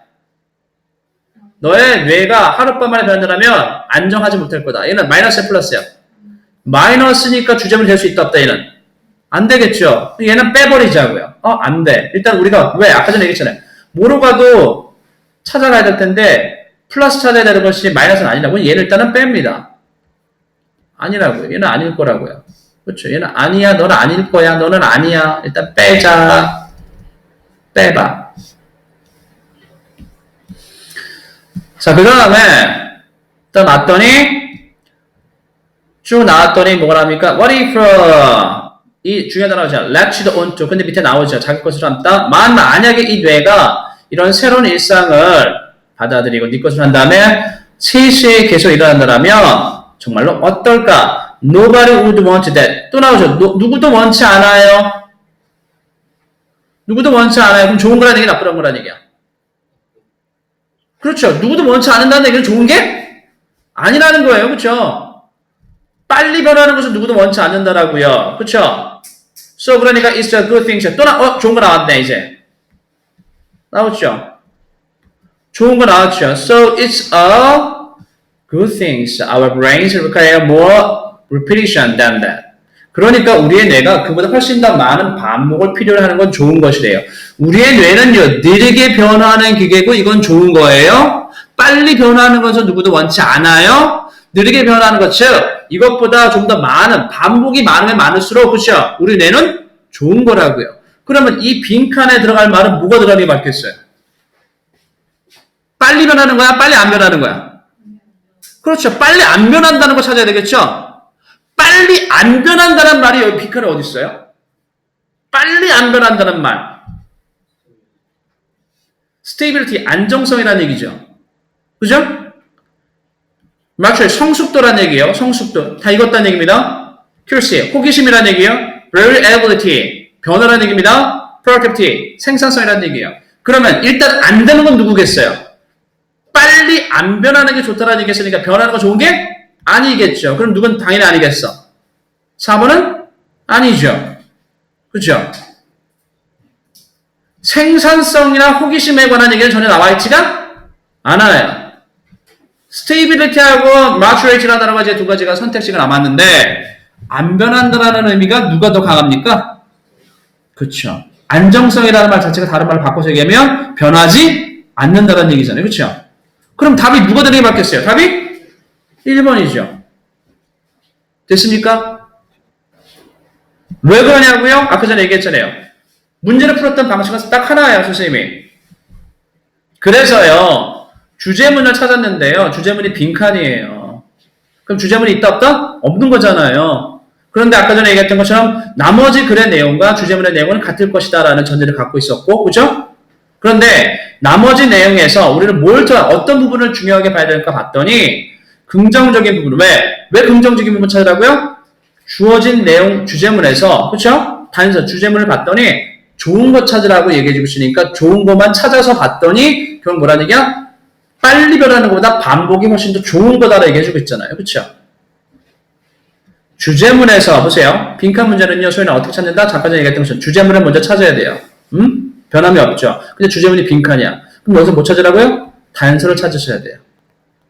너의 뇌가 하룻밤 만에 변하더라면 안정하지 못할 거다. 얘는 마이너스야, 플러스야? 마이너스니까 주제문이 될 수 있다, 없다, 얘는? 안 되겠죠? 얘는 빼버리자고요. 안 돼. 일단 우리가, 왜? 아까 전에 얘기했잖아요. 모르고 가도 찾아가야 될 텐데, 플러스 찾아야 되는 것이 마이너스는 아니라고. 얘는 일단은 뺍니다. 아니라고요. 얘는 아닐 거라고요. 그렇죠? 얘는 아니야. 너는 아닐 거야. 너는 아니야. 일단 빼자. 빼봐. 자, 그 다음에 일단 왔더니 쭉 나왔더니 뭐가 나옵니까? What if 이 중요한 단어죠. latched onto. 근데 밑에 나오죠. 자기 것으로 한다. 만약에 이 뇌가 이런 새로운 일상을 받아들이고 네 것으로 한 다음에 3시에 계속 일어난다면 정말로 어떨까? Nobody would want that. 또 나오죠. 누구도 원치 않아요. 누구도 원치 않아요. 그럼 좋은 거라는 얘기, 나쁜 거라는 얘기야. 그렇죠. 누구도 원치 않는다는 얘기는 좋은 게 아니라는 거예요. 그렇죠. 빨리 변하는 것은 누구도 원치 않는다라고요. 그렇죠. So 그러니까 it's a good thing. 또 좋은 거 나왔네 이제. 나왔죠. 좋은 거 나왔죠. So it's a good thing. Our brains require more repetition than that. 그러니까 우리의 뇌가 그보다 훨씬 더 많은 반복을 필요로 하는 건 좋은 것이래요. 우리의 뇌는요, 느리게 변화하는 기계고 이건 좋은 거예요. 빨리 변화하는 것은 누구도 원치 않아요. 느리게 변화하는 것, 즉 이것보다 좀 더 많은, 반복이 많으면 많을수록, 그렇죠? 우리 뇌는 좋은 거라고요. 그러면 이 빈칸에 들어갈 말은 뭐가 들어가는 게 맞겠어요? 빨리 변하는 거야? 빨리 안 변하는 거야? 그렇죠. 빨리 안 변한다는 거 찾아야 되겠죠? 빨리 안 변한다는 말이 여기 빈칸에 어디 있어요? 빨리 안 변한다는 말. stability, 안정성이라는 얘기죠. 그죠? 맞죠? 성숙도라는 얘기예요. 성숙도. 다 읽었다는 얘기입니다. curiosity, 호기심이라는 얘기예요. reliability, 변화라는 얘기입니다. productivity, 생산성이라는 얘기예요. 그러면 일단 안 되는 건 누구겠어요? 빨리 안 변하는 게 좋다라는 얘기했으니까 변하는 거 좋은 게 아니겠죠. 그럼 누군 당연히 아니겠어. 4번은 아니죠. 그렇죠? 생산성이나 호기심에 관한 얘기는 전혀 나와 있지가 않아요. stability하고 maturate라는 단어가 이제 두 가지가 선택지가 남았는데 안 변한다라는 의미가 누가 더 강합니까? 그렇죠. 안정성이라는 말 자체가 다른 말을 바꿔서 얘기하면 변하지 않는다는 얘기잖아요. 그렇죠? 그럼 답이 누가 되게 바뀌었어요? 답이 1번이죠. 됐습니까? 왜 그러냐고요? 아까 전에 얘기했잖아요. 문제를 풀었던 방식은 딱 하나예요, 선생님이. 그래서요, 주제문을 찾았는데요. 주제문이 빈칸이에요. 그럼 주제문이 있다 없다? 없는 거잖아요. 그런데 아까 전에 얘기했던 것처럼 나머지 글의 내용과 주제문의 내용은 같을 것이다 라는 전제를 갖고 있었고, 그죠? 그런데 나머지 내용에서 우리는 어떤 부분을 중요하게 봐야 될까 봤더니 긍정적인 부분, 왜 긍정적인 부분 찾으라고요? 주어진 내용 주제문에서, 그쵸? 단서 주제문을 봤더니 좋은 거 찾으라고 얘기해 주고 있으니까 좋은 것만 찾아서 봤더니 그건 뭐라는 얘기야? 빨리 변하는 것보다 반복이 훨씬 더 좋은 거다라고 얘기해 주고 있잖아요. 그쵸? 주제문에서 보세요. 빈칸 문제는요, 소위는 어떻게 찾는다? 잠깐 전에 얘기했던 것처럼 주제문을 먼저 찾아야 돼요. 변함이 없죠. 근데 주제문이 빈칸이야. 그럼 여기서 뭐 찾으라고요? 단서를 찾으셔야 돼요.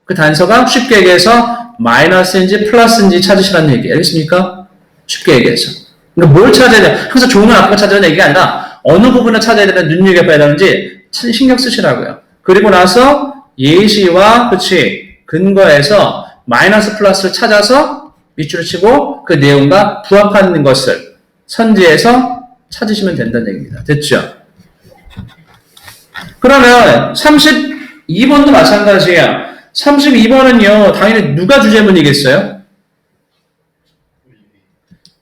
그 단서가 쉽게 얘기해서 마이너스인지 플러스인지 찾으시라는 얘기. 알겠습니까? 쉽게 얘기해서. 그러니까 뭘 찾아야 돼? 항상 좋은 건 앞으로 찾아야 되는 얘기가 아니라 어느 부분을 찾아야 되나 눈여겨봐야 되는지 신경 쓰시라고요. 그리고 나서 예시와 그치 근거에서 마이너스 플러스를 찾아서 밑줄을 치고 그 내용과 부합하는 것을 선지해서 찾으시면 된다는 얘기입니다. 됐죠? 그러면 32번도 마찬가지예요. 32번은요, 당연히 누가 주제문이겠어요?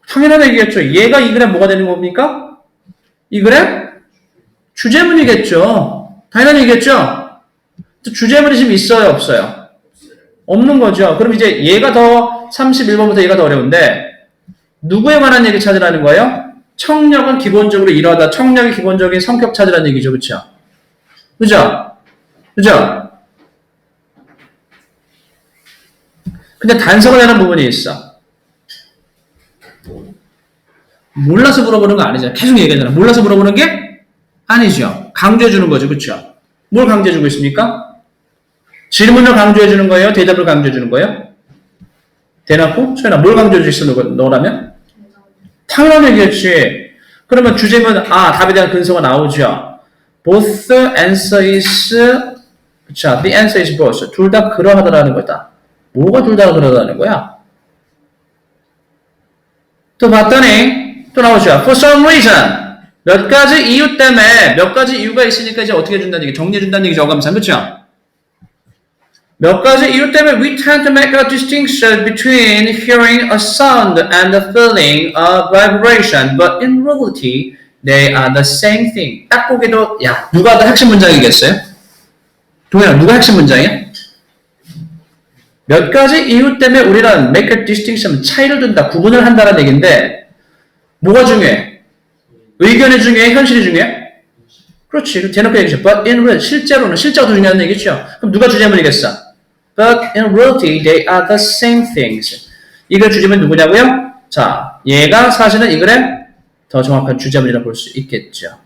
당연한 얘기겠죠. 얘가 이 글에 뭐가 되는 겁니까? 이 글에 주제문이겠죠. 당연한 얘기겠죠. 주제문이 지금 있어요, 없어요? 없는 거죠. 그럼 이제 얘가 더 31번부터 얘가 더 어려운데 누구에 관한 얘기 찾으라는 거예요? 청력은 기본적으로 이러하다. 청력의 기본적인 성격 찾으라는 얘기죠. 그렇죠? 그죠? 그죠? 근데 단서가 되는 부분이 있어. 몰라서 물어보는 거 아니잖아. 계속 얘기하잖아. 몰라서 물어보는 게 아니죠. 강조해주는 거죠. 그렇죠? 뭘 강조해주고 있습니까? 질문을 강조해주는 거예요? 대답을 강조해주는 거예요? 대놓고? 소연아, 뭘 강조해줄 수 있어, 너라면? 당연한 얘기였지. 그러면 주제문, 답에 대한 근서가 나오죠. Both answer is, 그쵸? The answer is both. 둘 다 그러하다라는 거다. 뭐가 둘 다 그러하다는 거야? 또 봤더니, 또 나오죠. For some reason. 몇 가지 이유 때문에, 몇 가지 이유가 있으니까 이제 어떻게 해준다는 얘기, 정리해준다는 얘기죠. 어감상, 그쵸? 몇 가지 이유 때문에 we tend to make a distinction between hearing a sound and the feeling a vibration, but in reality, they are the same thing. 딱 보기도, 야, 누가 더 핵심 문장이겠어요? 동현아, 누가 핵심 문장이야? 몇 가지 이유 때문에 우리는 make a distinction, 차이를 둔다, 구분을 한다는 얘기인데, 뭐가 중요해? 의견이 중요해? 현실이 중요해? 그렇지. 대놓고 얘기죠. But in real, 실제로는, 실제가 더 중요한 얘기죠. 그럼 누가 주제문이겠어? But in reality, they are the same things. 이걸 주제문 누구냐고요? 자, 얘가 사실은 이 글의 더 정확한 주제문이라고 볼 수 있겠죠.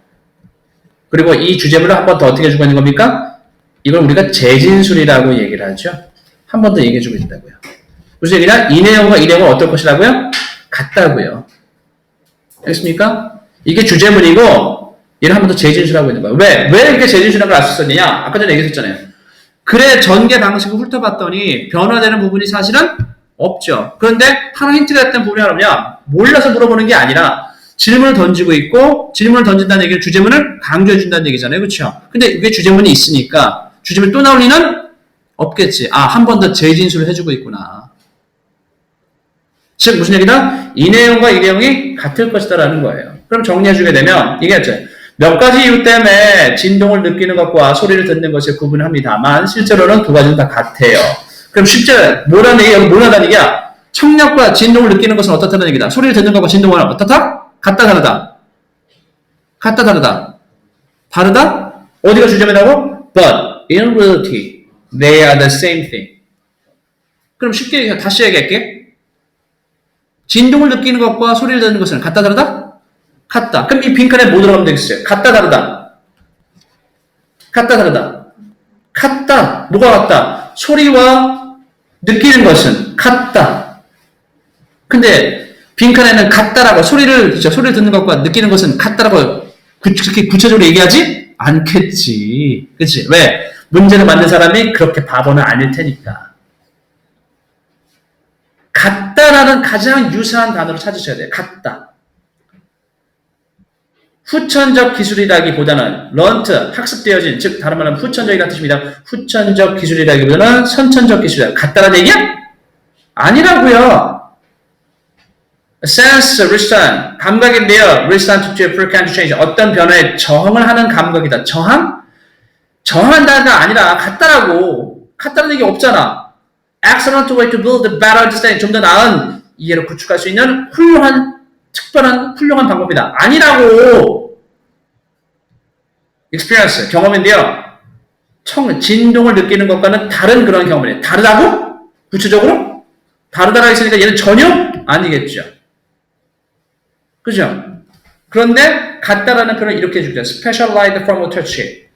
그리고 이 주제문을 한 번 더 어떻게 해주고 있는 겁니까? 이걸 우리가 재진술이라고 얘기를 하죠. 한 번 더 얘기해주고 있다고요. 무슨 얘기냐? 이 내용과 이 내용은 어떨 것이라고요? 같다고요. 알겠습니까? 이게 주제문이고 얘를 한 번 더 재진술하고 있는 거예요. 왜 이렇게 재진술이라는 걸 알 수 있었느냐? 아까 전에 얘기했었잖아요. 글의 전개 방식을 훑어봤더니 변화되는 부분이 사실은 없죠. 그런데 하나 힌트가 됐던 부분이 뭐냐? 몰라서 물어보는 게 아니라 질문을 던지고 있고 질문을 던진다는 얘기는 주제문을 강조해준다는 얘기잖아요. 그렇죠? 근데 이게 주제문이 있으니까 주제문 또 나올 리는 없겠지. 한 번 더 재진술을 해주고 있구나. 즉 무슨 얘기다? 이 내용과 이 내용이 같을 것이다라는 거예요. 그럼 정리해주게 되면 이게 몇 가지 이유 때문에 진동을 느끼는 것과 소리를 듣는 것을 구분합니다만 실제로는 두 가지는 다 같아요. 그럼 쉽게 뭐라는 얘기야? 청력과 진동을 느끼는 것은 어떻다는 얘기다. 소리를 듣는 것과 진동은 어떻다? 같다, 다르다. 같다, 다르다. 다르다? 어디가 주점이라고? But in reality, they are the same thing. 그럼 쉽게 다시 얘기할게. 진동을 느끼는 것과 소리를 듣는 것은 같다, 다르다? 같다. 그럼 이 빈칸에 뭐 들어가면 되겠어요? 같다, 다르다. 같다, 다르다. 같다. 뭐가 같다? 소리와 느끼는 것은 같다. 근데 빈칸에는 같다라고 소리를 듣는 것과 느끼는 것은 같다라고 그렇게 구체적으로 얘기하지 않겠지. 그치? 왜? 문제를 만든 사람이 그렇게 바보는 아닐 테니까. 같다라는 가장 유사한 단어를 찾으셔야 돼요. 같다. 후천적 기술이라기보다는 learned, 학습되어진, 즉 다른 말로 후천적이라는 뜻입니다. 후천적 기술이라기보다는 선천적 기술이다. 같다라는 얘기야? 아니라고요. sense, respond, 감각인데요. respond to frequent change, 어떤 변화에 저항을 하는 감각이다. 저항? 저항한다가 아니라 같다라고. 같다는 얘기 없잖아. excellent way to build a better understanding, 좀 더 나은 이해를 구축할 수 있는 특별한 훌륭한 방법이다. 아니라고. experience, 경험인데요. 진동을 느끼는 것과는 다른 그런 경험이에요. 다르다고? 구체적으로? 다르다라고 했으니까 얘는 전혀 아니겠죠. 그죠? 그런데 같다라는 표현을 이렇게 해주죠. specialized form of touch.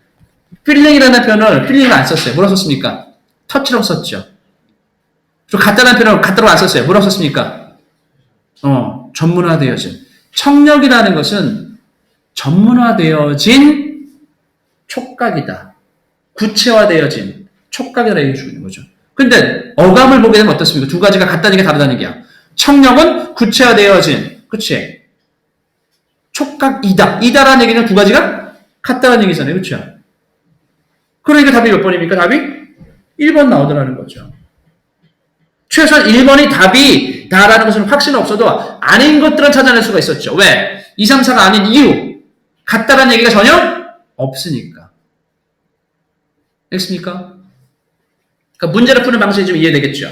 feeling이라는 표현을 feeling을 안 썼어요. 뭐라고 썼습니까? touch라고 썼죠. 그리고 같다라는 표현을 같다라고 안 썼어요. 뭐라고 썼습니까? 전문화되어진. 청력이라는 것은 전문화되어진 촉각이다. 구체화되어진 촉각이라고 얘기해 주는 거죠. 근데 어감을 보게 되면 어떻습니까? 두 가지가 같다는 게 다르다는 얘기야. 청력은 구체화되어진, 그치? 촉각이다. 이다라는 얘기는 두 가지가 같다는 얘기잖아요. 그렇죠? 그러니까 답이 몇 번입니까? 답이 1번 나오더라는 거죠. 최소한 1번이 답이다라는 것은 확신은 없어도 아닌 것들은 찾아낼 수가 있었죠. 왜? 2, 3, 4가 아닌 이유. 같다라는 얘기가 전혀 없으니까. 됐습니까? 그러니까 문제를 푸는 방식이 좀 이해되겠죠?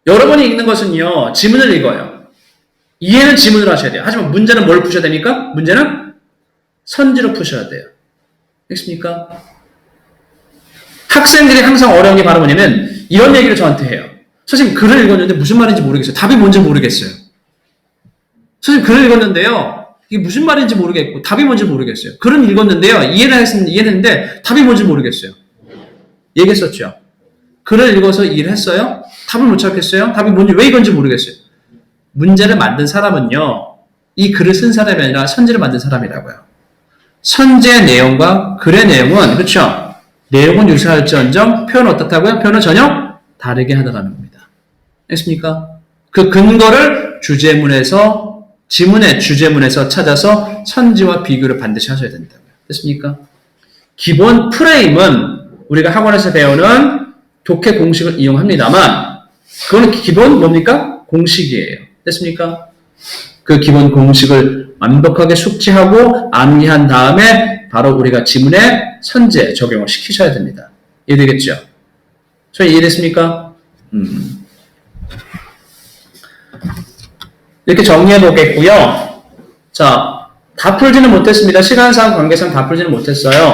여러분이 읽는 것은요, 지문을 읽어요. 이해는 지문으로 하셔야 돼요. 하지만 문제는 뭘 푸셔야 됩니까? 문제는 선지로 푸셔야 돼요. 됐습니까? 학생들이 항상 어려운 게 바로 뭐냐면 이런 얘기를 저한테 해요. 선생님 글을 읽었는데 무슨 말인지 모르겠어요. 답이 뭔지 모르겠어요. 선생님 글을 읽었는데요. 이게 무슨 말인지 모르겠고 답이 뭔지 모르겠어요. 글은 읽었는데요. 이해했는데 답이 뭔지 모르겠어요. 얘기했었죠. 글을 읽어서 이해를 했어요. 답을 못 찾겠어요. 답이 뭔지 왜 이건지 모르겠어요. 문제를 만든 사람은요. 이 글을 쓴 사람이 아니라 선지를 만든 사람이라고요. 선지의 내용과 글의 내용은 그렇죠. 내용은 유사할지언정 표현은 어떻다고요? 표현은 전혀 다르게 하더라는 겁니다. 됐습니까? 그 근거를 지문의 주제문에서 찾아서 선지와 비교를 반드시 하셔야 된다고요. 됐습니까? 기본 프레임은 우리가 학원에서 배우는 독해 공식을 이용합니다만 그건 기본 뭡니까? 공식이에요. 됐습니까? 그 기본 공식을 완벽하게 숙지하고 암기한 다음에 바로 우리가 지문에 선제 적용을 시키셔야 됩니다. 이해되겠죠? 저희 이해됐습니까? 이렇게 정리해 보겠고요. 자, 다 풀지는 못했습니다. 시간상 관계상 다 풀지는 못했어요.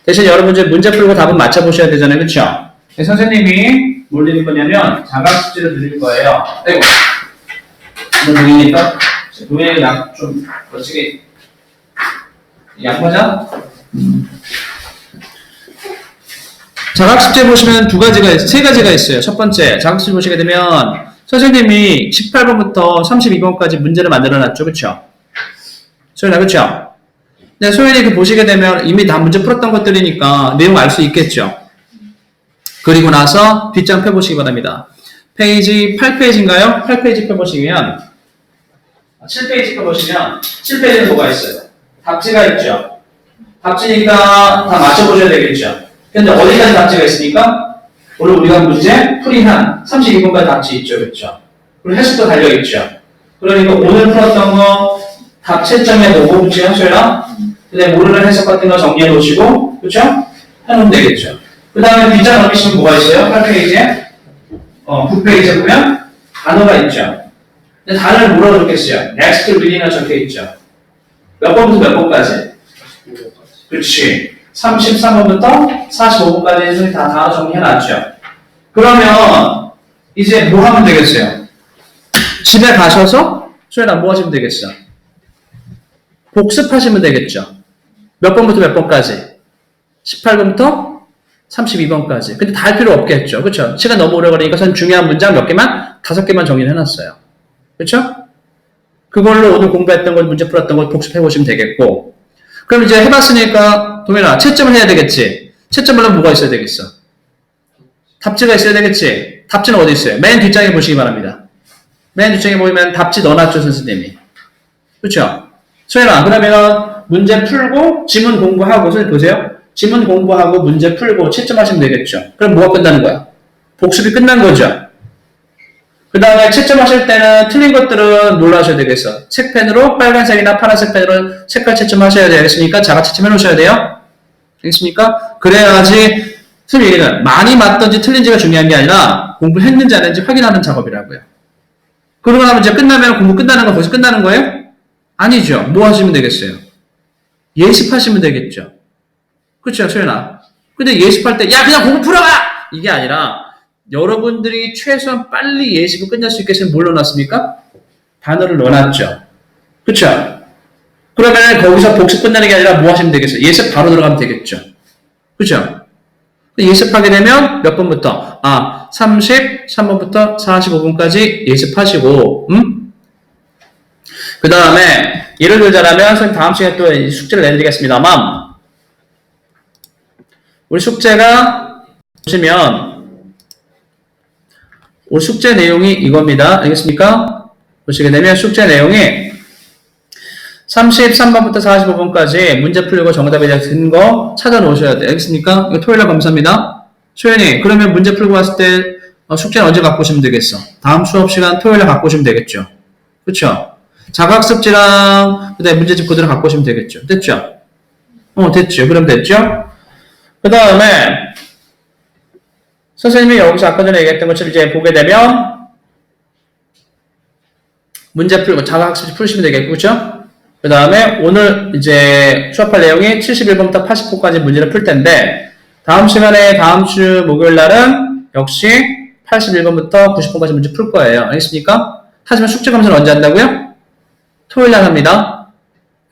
대신 여러분 문제 풀고 답은 맞춰보셔야 되잖아요. 그렇죠? 선생님이 뭘 드릴 거냐면 자각식지를 드릴 거예요. 아이고, 이거 보이니까? 동영이 좀 멋지게 양보자. 자각식제 보시면 세 가지가 있어요. 첫 번째, 자각식제 보시게 되면 선생님이 18번부터 32번까지 문제를 만들어 놨죠. 그쵸? 소연아, 그쵸? 네, 소연이 이렇게 보시게 되면 이미 다 문제 풀었던 것들이니까 내용 알 수 있겠죠? 그리고 나서 뒷장 펴보시기 바랍니다. 페이지 8페이지인가요? 8페이지 펴보시면 7페이지 펴보시면 7페이지는 뭐가 있어요? 답지가 있죠? 답지니까 다 맞춰보셔야 되겠죠? 근데 어디까지 답지가 있습니까? 오늘 우리가 문제 풀이한 32번까지 답지 있죠? 그렇죠? 그리고 해석도 달려있죠? 그러니까 오늘 풀었던 거 답 채점에 놓고 문제 하셔야 근데 모르는 해석 같은 거 정리해 놓으시고 그렇죠? 해놓으면 되겠죠? 그 다음에 뒷장 넘기시면 뭐가 있어요? 8페이지에 9페이지에 보면 단어가 있죠. 근데 단어를 뭐라고 적혀있어요? next reading이라고 적혀있죠. 몇 번부터 몇 번까지? 그렇지. 33번부터 45번까지 다 단어 정리해놨죠. 그러면 이제 뭐 하면 되겠어요? 집에 가셔서 소연아 뭐 하시면 되겠어? 복습하시면 되겠죠. 몇 번부터 몇 번까지? 18번부터 32번까지. 근데 다 할 필요 없겠죠. 그렇죠? 시간 너무 오래 걸리니까 전 중요한 문장 몇 개만 5개만 정리를 해놨어요. 그렇죠? 그걸로 오늘 공부했던 걸 문제 풀었던 걸 복습해 보시면 되겠고. 그럼 이제 해봤으니까 동현아 채점을 해야 되겠지. 채점을 하면 뭐가 있어야 되겠어? 답지가 있어야 되겠지. 답지는 어디 있어요? 맨 뒷장에 보시기 바랍니다. 맨 뒷장에 보면 답지 넣어놨죠 선생님이. 그렇죠? 소연아 그러면 문제 풀고 지문 공부하고 선생님 보세요. 지문 공부하고 문제 풀고 채점하시면 되겠죠. 그럼 뭐가 끝나는 거야? 복습이 끝난 거죠. 그 다음에 채점하실 때는 틀린 것들은 뭘로 하셔야 되겠어? 색펜으로 빨간색이나 파란색 펜으로 색깔 채점하셔야 되겠으니까 자가 채점해 놓으셔야 돼요. 알겠습니까? 그래야지 선생님 얘기는 많이 맞던지 틀린지가 중요한 게 아니라 공부를 했는지 안 했는지 확인하는 작업이라고요. 그러고 나면 이제 끝나면 공부 끝나는 거 벌써 끝나는 거예요? 아니죠. 뭐 하시면 되겠어요? 예습하시면 되겠죠. 그렇죠, 소연아? 근데 예습할 때, 야, 그냥 공부 풀어봐! 이게 아니라, 여러분들이 최소한 빨리 예습을 끝낼 수 있게 해서 뭘 넣어놨습니까? 단어를 넣어놨죠. 그렇죠? 그러면 거기서 복습 끝나는 게 아니라 뭐 하시면 되겠어요? 예습 바로 들어가면 되겠죠. 그렇죠? 예습하게 되면 몇 번부터? 33번부터 45번까지 예습하시고, 그 다음에 예를 들자면 선생님 다음 시간에 또 숙제를 내드리겠습니다만 우리 숙제가 보시면 우리 숙제 내용이 이겁니다. 알겠습니까? 보시게 되면 숙제 내용이 33번부터 45번까지 문제 풀고 정답에 대한 근거 찾아 놓으셔야 돼요. 알겠습니까? 이거 토요일날 검사입니다. 소연이 그러면 문제 풀고 왔을 때 숙제는 언제 갖고 오시면 되겠어? 다음 수업 시간 토요일날 갖고 오시면 되겠죠. 그렇죠? 자각습지랑 그다음에 문제집 그대로 갖고 오시면 되겠죠. 됐죠? 됐죠. 그럼 됐죠? 그 다음에 선생님이 여기서 아까 전에 얘기했던 것처럼 이제 보게 되면 문제 풀고 자각습지 풀시면 되겠고, 그렇죠? 그 다음에 오늘 이제 수업할 내용이 71번부터 80호까지 문제를 풀 텐데 다음 시간에 다음 주 목요일 날은 역시 81번부터 90번까지 문제 풀 거예요. 알겠습니까? 하지만 숙제 검사는 언제 한다고요? 토요일 날 합니다.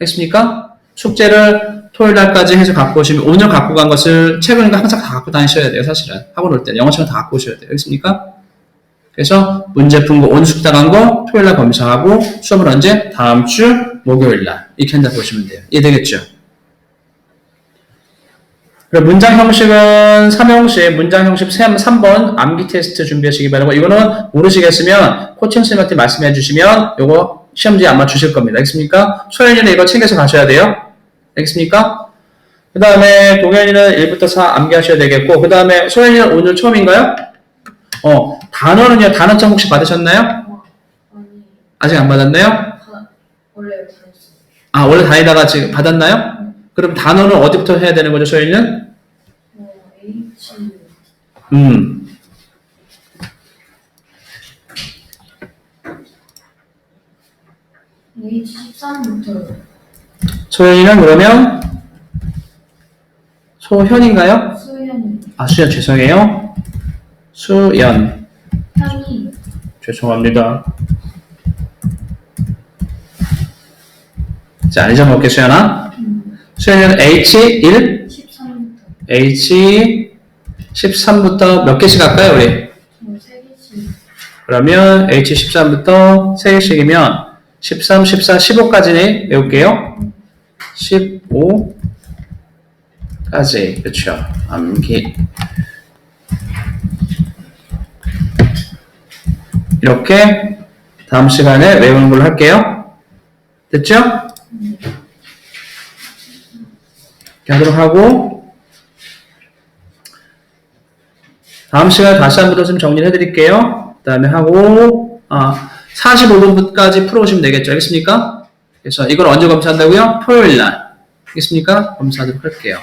알겠습니까? 숙제를 토요일 날까지 해서 갖고 오시면 오늘 갖고 간 것을 책은 항상 다 갖고 다니셔야 돼요. 사실은 학원 올 때는 영어책은 다 갖고 오셔야 돼요. 알겠습니까? 그래서 문제 푼 거 오늘 숙제 간 거 토요일 날 검사하고 수업은 언제? 다음 주 목요일 날 이렇게 한다 보시면 돼요. 이해되겠죠? 문장 형식은 3형식, 문장 형식 3번 암기 테스트 준비하시기 바라고 이거는 모르시겠으면 코칭 선생님한테 말씀해 주시면 이거 시험지에 아마 주실 겁니다. 알겠습니까? 소연이는 이거 챙겨서 가셔야 돼요. 알겠습니까? 그 다음에 동현이는 1부터 4 암기하셔야 되겠고 그 다음에 소연이는 오늘 처음인가요? 단어는요. 단어점 혹시 받으셨나요? 아니, 아직 안 받았나요? 원래 다녔어요. 원래 다니다가 지금 받았나요? 그럼 단어는 어디부터 해야 되는 거죠, 소연이는? H. H13부터. 소연이는 그러면 소현인가요? 수현이. 수연 죄송해요. 수연. 현이. 죄송합니다. 자, 잊어먹게 수연아. 수연이는 H1, 13부터. H13부터 몇 개씩 할까요, 우리? 3개씩. 그러면 H13부터 3개씩이면 13, 14, 15까지 외울게요. 15까지. 그렇죠. 암기. 이렇게 다음 시간에 외우는 걸로 할게요. 됐죠? 이렇게 하도록 하고 다음 시간에 다시 한 번 더 좀 정리를 해드릴게요. 그 다음에 하고 45분까지 풀어오시면 되겠죠. 알겠습니까? 그래서 이걸 언제 검사한다고요? 토요일날. 알겠습니까? 검사하도록 할게요.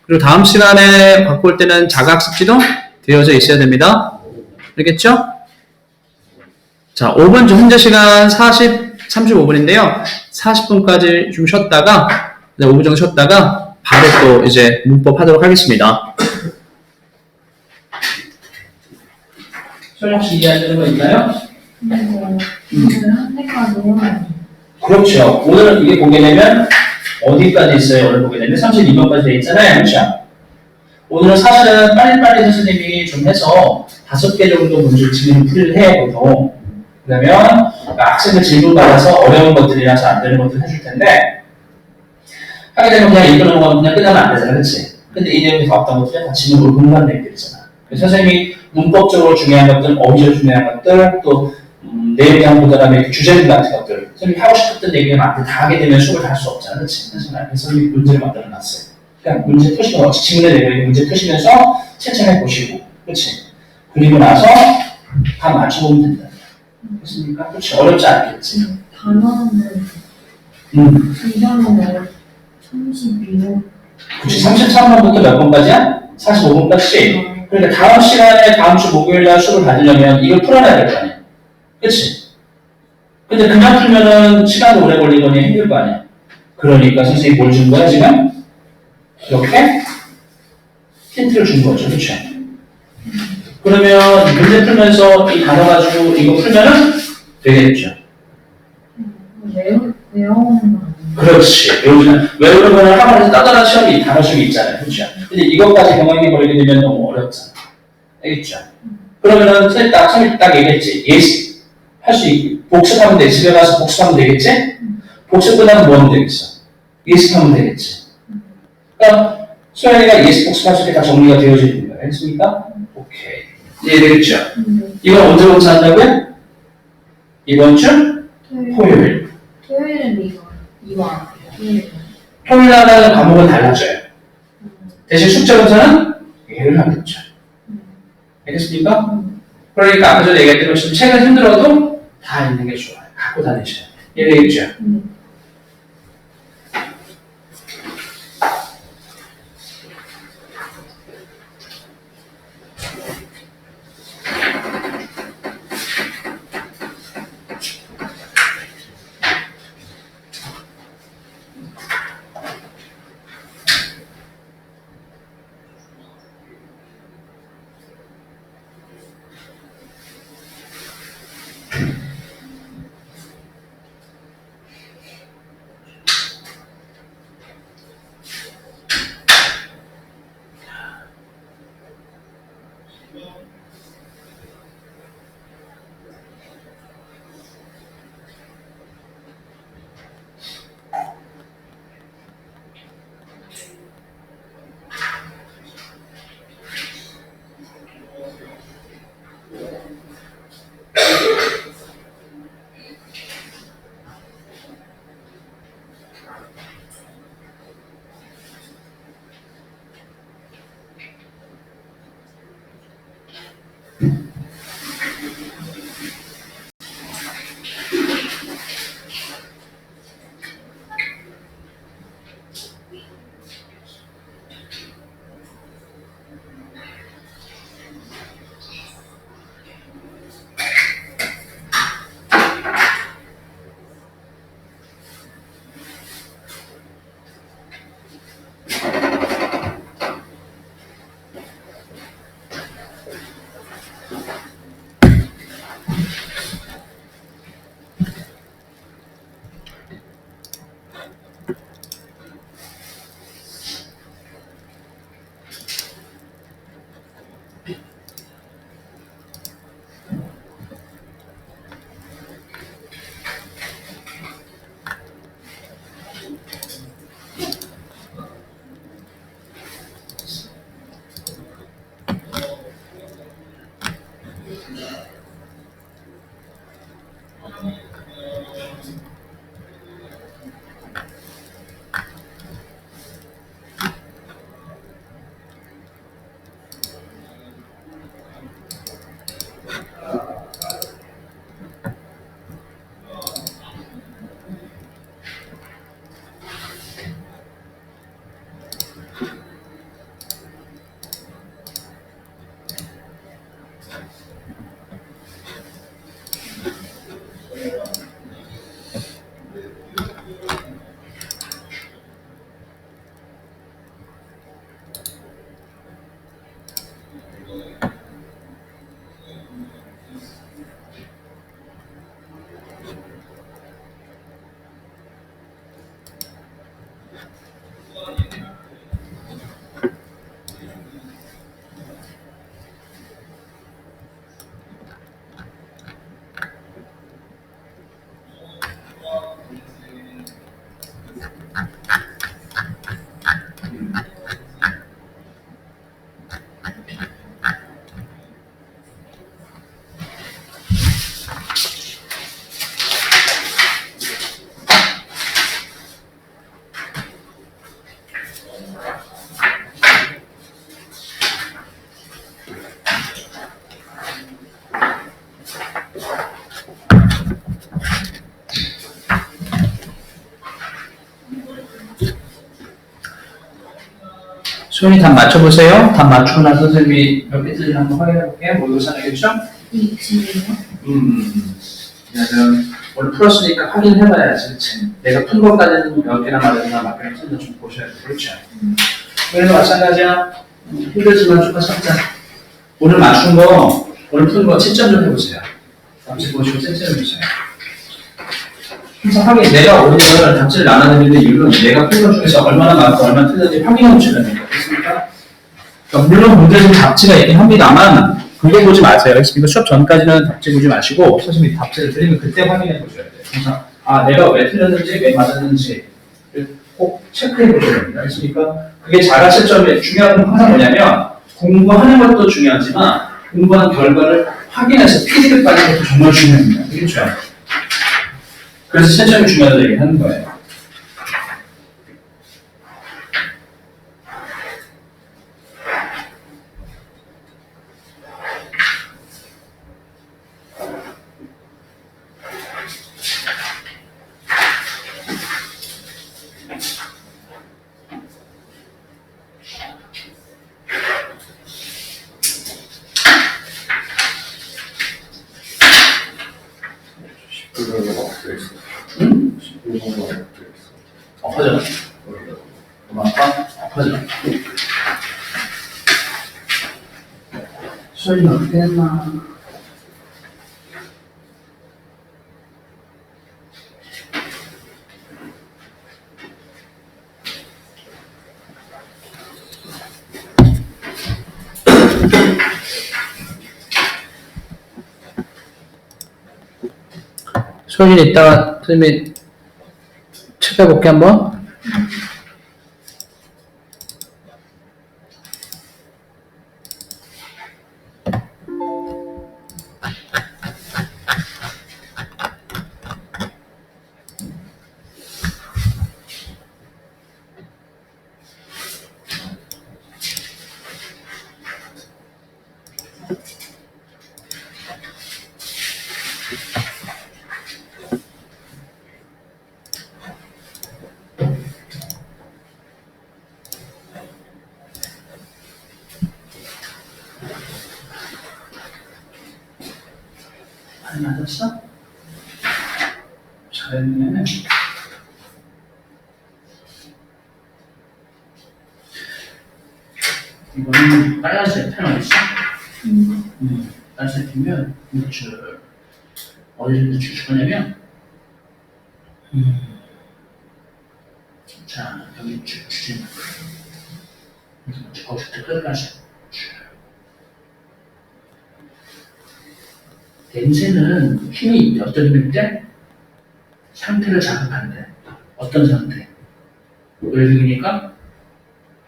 그리고 다음 시간에 갖고 올 때는 자각습지도 되어져 있어야 됩니다. 알겠죠? 자, 5분 중 현재 시간 35분인데요. 40분까지 좀 쉬었다가, 5분 정도 쉬었다가, 바로 또 이제 문법 하도록 하겠습니다. 소영 씨 이해하시는 거 있나요? 오늘 한 대까지 해야 그렇죠. 오늘 이게 보게 되면, 어디까지 있어요? 오늘 보게 되면 32번까지 돼 있잖아요. 그렇죠? 오늘은 사실은 빨리빨리 선생님이 좀 해서 5개 정도 문제 질문 풀이를 해요, 보통. 그러면 학생들 질문 받아서 어려운 것들이나 잘 안 되는 것들 해줄 텐데, 하게 되면 그냥 읽어놓은 건 그냥 끝나면 안 되잖아, 그치? 근데 이 내용이 다 어떤 것들은 다 질문으로 공부한 내용들이잖아. 그래서 선생님이 문법적으로 중요한 것들, 어휘적으로 중요한 것들, 또 내용이 한 그다음에 주제들 같은 것들, 선생님이 하고 싶었던 얘기가 많은데 다 하게 되면 수업을 다 할 수 없잖아, 그치? 그래서 선생님이 문제를 만들어 놨어요. 그냥 문제 푸시면 질문에 내용에 문제 푸시면서 채점해 보시고, 그렇지? 그리고 나서 다 맞춰보면 된다. 그렇습니까? 그렇지? 어렵지 않겠지? 단어는 이거는 32분. 그렇지? 33번부터 몇 번까지야? 45분까지. 그러니까 다음 시간에 다음 주 목요일날 수업을 받으려면 이걸 풀어놔야 될 거 아니야. 그렇지? 근데 그냥 풀면은 시간도 오래 걸리거니 힘들 거 아니야. 그러니까 선생님이 뭘 준 거야 지금? 이렇게 힌트를 준 거죠. 그렇죠? 그러면 문제 풀면서 이 단어 가지고 이거 풀면은 되겠죠. 외우는 거. 그렇지. 외우는 거는 학원에서 따다란 시험이 단어 시험이 있잖아요. 그렇죠? 근데 이것까지 경험해 버리게 되면 너무 어렵잖아. 알겠죠? 그러면은 선생님 딱 얘기했지. 예시 할 수 있고 복습하면 돼. 집에 가서 복습하면 되겠지? 복습 끝나면 뭐 하면 되겠어? 예습하면 되겠지. 그러니까 소연이가 예습 복습할 수 있게 다 정리가 되어지는 거예요. 알겠습니까? 오케이. 이해되겠죠? 이건 언제부터 한다고요? 이번 주? 토요일. 토요일은 이거 안 해요. 토요일 날은 과목은 달라져요. 대신 숙제 검사는 얘를 하겠죠. 알겠습니까? 그러니까 아까 전에 얘기했던 것처럼 책은 힘들어도 다 있는 게 좋아요. 갖고 다니셔야 돼요. 이해되겠죠? 소연이 답 맞춰보세요. 답 맞추고 나서 선생님이 몇 개 틀린지 한번 확인해 볼게요. 모의고사 알겠죠? 이 집이요? 그러면 오늘 풀었으니까 확인해봐야지, 그치? 내가 푼 것까지는 몇 개나 맞았나 맞게나 틀렸나 좀 보셔야 돼, 그렇죠? 그래도 마찬가지야. 힘들지만 좀 더 참자. 오늘 맞춘 거, 오늘 푼 거 채점 좀 해보세요. 답지 보시고 채점 해보세요. 항상 확인, 내가 오늘 답지를 나눠드리는 이유는 내가 푼 것 중에서 얼마나 맞고 얼마나 틀렸는지 확인해 보시면 됩니다. 그렇습니까? 그러니까 물론 문제는 답지가 있긴 합니다만, 그거 보지 마세요. 알겠습니까? 수업 전까지는 답지 보지 마시고, 선생님이 답지를 드리면 그때 확인해 보셔야 돼요. 항상, 내가 왜 틀렸는지, 왜 맞았는지, 꼭 체크해 보셔야 됩니다. 알겠습니까? 그게 자가실 점에 중요한 건 항상 뭐냐면, 공부하는 것도 중요하지만, 공부한 결과를 확인해서 피드백 받는 것도 정말 중요합니다. 그렇죠? 그래서 채점이 중요하다고 얘기하는 거예요. 응? 아파잖아. 너무 아파? 아파잖아. 소연이 어떻게 했나? 소연이 이따가 선생님이 찾아볼게 한번. 많이 맞았어? 잘했네. 이거는 빨간색 펜 어딨어? 빨간색 펜이면 줄 어디 정도 줄 거냐면 자 여기 주지 거기서 끝까지 냄새는 힘이 있대. 어떤 힘이 있대? 상태를 자극한대. 어떤 상태? 외국이니까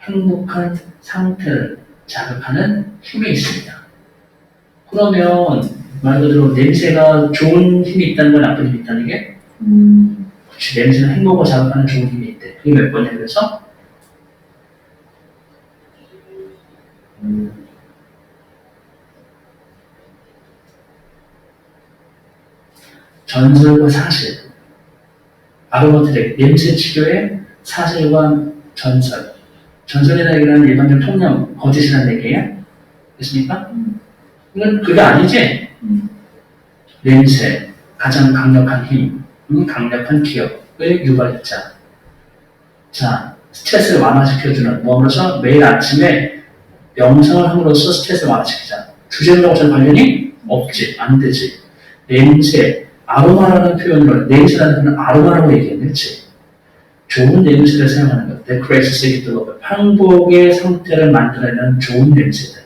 행복한 상태를 자극하는 힘이 있습니다. 그러면 말 그대로 냄새가 좋은 힘이 있다는 건 나쁜 힘이 있다는 게? 그렇지. 냄새는 행복을 자극하는 좋은 힘이 있대. 그게 몇 번이야 그래서? 전설과 사실, 아로마테라피, 냄새 치료의 사실과 전설. 전설이라는 얘기는 일반적 통념, 거짓이라는 얘기예요. 됐습니까? 이건 그게 아니지? 냄새, 가장 강력한 힘, 강력한 기억을 유발했자. 자, 스트레스를 완화시켜주는 뭐로서 매일 아침에 명상을 함으로써 스트레스를 완화시키자. 주제론하고 관련이 없지, 안 되지. 냄새, 아로마라는 표현으로, 냄새라는 표현은 아로마라고 얘기했지. 좋은 냄새를 사용하는 것. 데코레이션 세기도 행복의 상태를 만들어내는 좋은 냄새들.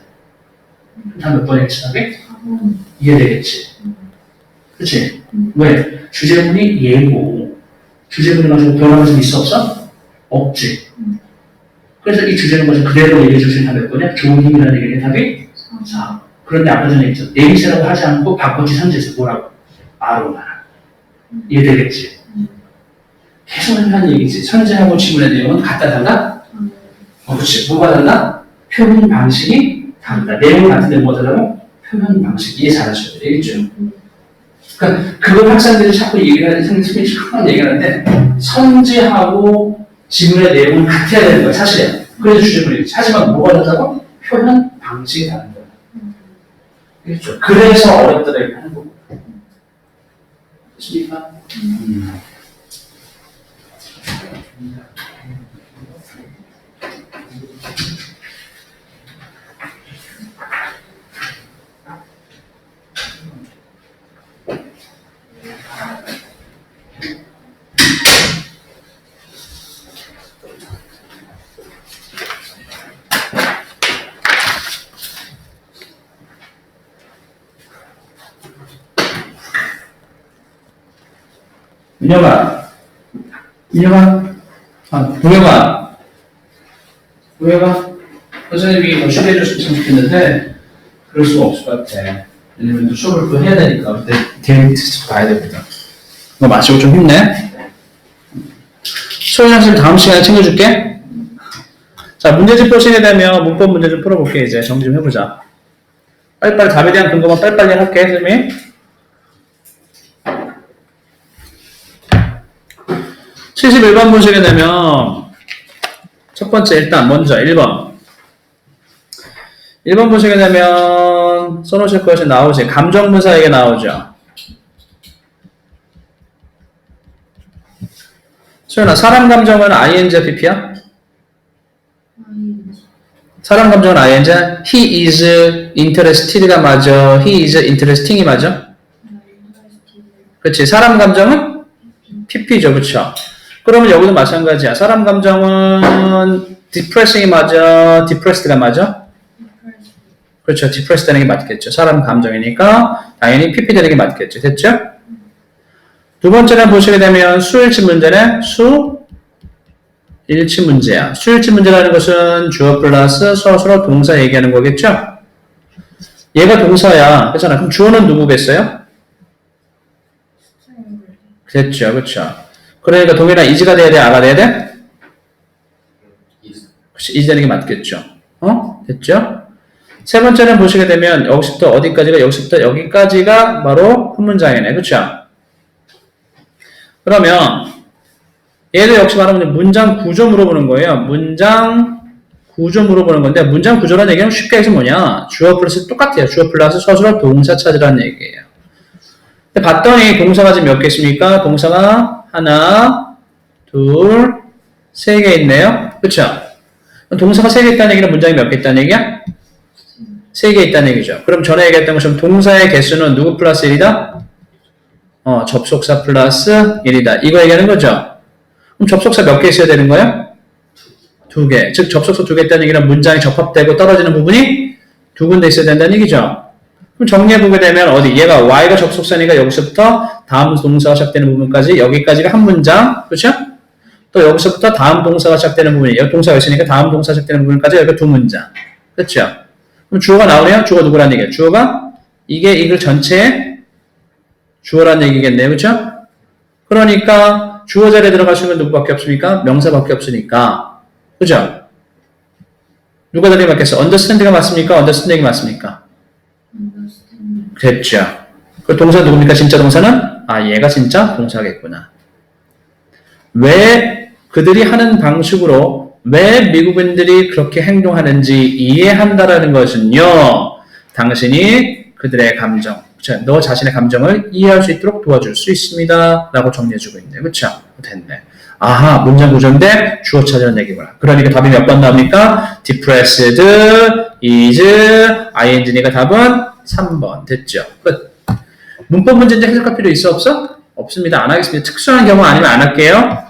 다 몇 번의 지나게? 이해되겠지? 그치? 왜? 주제문이 예고. 주제문을 가지고 변화가 좀 있어 없어? 없지. 그래서 이 주제문 가지고 그대로 얘기해 주신 답 몇 번이야? 좋은 힘이라는 얘기의 답이 4. 그런데 아까 전에 있죠. 냄새라고 하지 않고 바꿔지 상태에서 뭐라고? 아로마. 이해되겠지? 계속 하는 얘기지. 선제하고 지문의 내용은 같다 달라? 그렇지. 뭐가 달라? 표현 방식이 다르다. 내용 같은데 뭐 다르고? 표현 방식. 이해 잘하셔야 되겠죠? 그러니까 그걸 학생들이 자꾸 얘기를 하는데 선생님이 항상 얘기하는데 선제하고 지문의 내용은 같아야 되는 거야. 사실은. 그래서 주제문이지. 하지만 뭐가 다르다고? 표현 방식이 다른 거야. 그렇죠. 그래서 어렵다고 하는 거고. 됐습니까? 민혁아, 동혁아, 선생님이 뭐 쉬게 해줬으면 좋겠는데, 그럴 수가 없을 것 같아. 왜냐면 또 수업을 또 해야 되니까, 그때 데이트 가야 되거든. 이거 마시고 좀 힘내. 소연아 선생님 다음 시간에 챙겨줄게. 자, 문제집 보시게 되면 문법 문제 좀 풀어볼게, 이제. 정리 좀 해보자. 빨리빨리 답에 대한 근거만 빨리빨리 할게, 선생님이. 71번 보시게 되면 첫 번째 일단 먼저 1번 보시게 되면 써놓으실 것이 나오지. 감정문사에게 나오죠. 소연아, 사람 감정은 ING, PP야? 사람 감정은 ING? He is interested가 맞아? He is interesting이 맞아? 그렇지. 사람 감정은 PP죠. 그쵸? 그러면 여기도 마찬가지야. 사람 감정은 depressing이 맞아? depressed가 맞아? 그렇죠. depressed 되는 게 맞겠죠. 사람 감정이니까 당연히 PP 되는 게 맞겠죠. 됐죠? 두 번째는 보시게 되면 수일치 문제네. 수일치 문제야. 수일치 문제라는 것은 주어 플러스 서술어 동사 얘기하는 거겠죠? 얘가 동사야. 그렇잖아. 그럼 주어는 누구겠어요? 됐죠. 그렇죠. 그러니까 동일한 이즈가 돼야 돼? 아가 돼야 돼? 이즈 되는 게 맞겠죠. 됐죠? 세 번째는 보시게 되면 여기서부터 어디까지가 여기서부터 여기까지가 바로 한 문장이네. 그렇죠? 그러면 얘도 역시 말하면 문장 구조 물어보는 거예요. 문장 구조 물어보는 건데 문장 구조라는 얘기는 쉽게 해서 뭐냐? 주어 플러스 똑같아요. 주어 플러스 서술어 동사 찾으라는 얘기예요. 근데 봤더니 동사가 지금 몇 개 있습니까? 동사가 하나, 둘, 세 개 있네요. 그쵸? 동사가 세 개 있다는 얘기는 문장이 몇 개 있다는 얘기야? 세 개 있다는 얘기죠. 그럼 전에 얘기했던 것처럼 동사의 개수는 누구 플러스 1이다? 접속사 플러스 1이다. 이거 얘기하는 거죠? 그럼 접속사 몇 개 있어야 되는 거예요? 두 개. 즉, 접속사 두 개 있다는 얘기는 문장이 접합되고 떨어지는 부분이 두 군데 있어야 된다는 얘기죠. 그럼 정리해보게 되면 어디? 얘가 Y가 접속사니까 여기서부터 다음 동사가 시작되는 부분까지 여기까지가 한 문장. 그렇죠? 또 여기서부터 다음 동사가 시작되는 부분이 여기 동사가 있으니까 다음 동사가 시작되는 부분까지 여기가 두 문장. 그렇죠? 그럼 주어가 나오네요? 주어가 누구라는 얘기예요? 주어가 이게 이글 전체의 주어라는 얘기겠네요. 그렇죠? 그러니까 주어 자리에 들어갈 수 있는 누구밖에 없습니까? 명사밖에 없으니까. 그죠? 누가 더 맞겠어? understand가 맞습니까? understanding이 맞습니까? 됐죠. 그 동사 누굽니까? 진짜 동사는? 아, 얘가 진짜 동사겠구나. 왜 그들이 하는 방식으로 왜 미국인들이 그렇게 행동하는지 이해한다라는 것은요. 당신이 그들의 감정, 그쵸? 너 자신의 감정을 이해할 수 있도록 도와줄 수 있습니다. 라고 정리해주고 있네. 그쵸? 됐네. 아하, 문장 구조인데 주어 찾으는 얘기구나. 그러니까 답이 몇 번 나옵니까? depressed, is, ing니까 답은 3번. 됐죠? 끝. 문법 문제인데 해석할 필요 있어? 없어? 없습니다. 안 하겠습니다. 특수한 경우 아니면 안 할게요.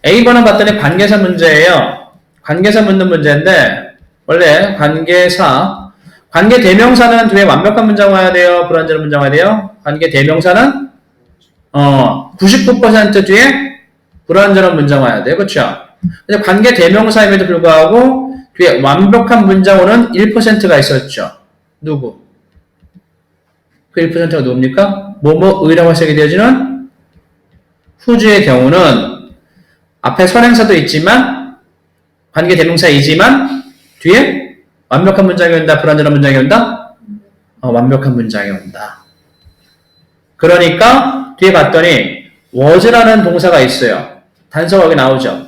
A번은 봤더니 관계사 문제예요. 관계사 묻는 문제인데 원래 관계사, 관계 대명사는 뒤에 완벽한 문장 와야 돼요? 불완전한 문장 와야 돼요? 관계 대명사는 99% 뒤에 불완전한 문장 와야 돼요. 그렇죠? 근데 관계 대명사임에도 불구하고 뒤에 완벽한 문장어는 1%가 있었죠. 누구? 그 1%가 누굽니까? 뭐뭐의라고 해석이 되어지는 후주의 경우는 앞에 선행사도 있지만 관계 대명사이지만 뒤에 완벽한 문장이 온다, 불완전한 문장이 온다? 완벽한 문장이 온다. 그러니까 뒤에 봤더니 was라는 동사가 있어요. 단서가 여기 나오죠.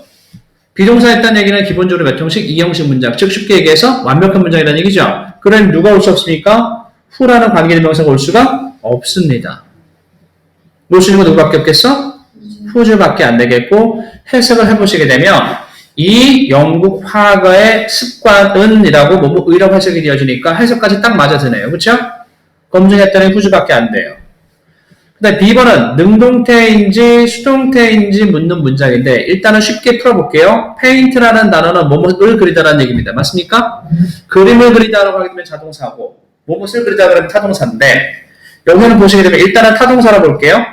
비동사 있다는 얘기는 기본적으로 몇 형식? 2형식 문장. 즉 쉽게 얘기해서 완벽한 문장이라는 얘기죠. 그럼 누가 올 수 없습니까? who라는 관계대명사가 올 수가 없습니다. 올 수 있는 건 누구밖에 없겠어? who's밖에 안 되겠고 해석을 해보시게 되면 이 영국 화가의 습관은이라고 뭐의라고 해석이 되어지니까 해석까지 딱 맞아드네요. 그렇죠? 검증했더니 who's밖에 안 돼요. 그 다음에 B번은 능동태인지 수동태인지 묻는 문장인데 일단은 쉽게 풀어볼게요. paint라는 단어는 뭐뭐을 그리다라는 얘기입니다. 맞습니까? 그림을 그리다라고 하게 되면 자동사고 뭐뭐을 그리다 그러면 타동사인데 여기는 보시게 되면 일단은 타동사라고 볼게요.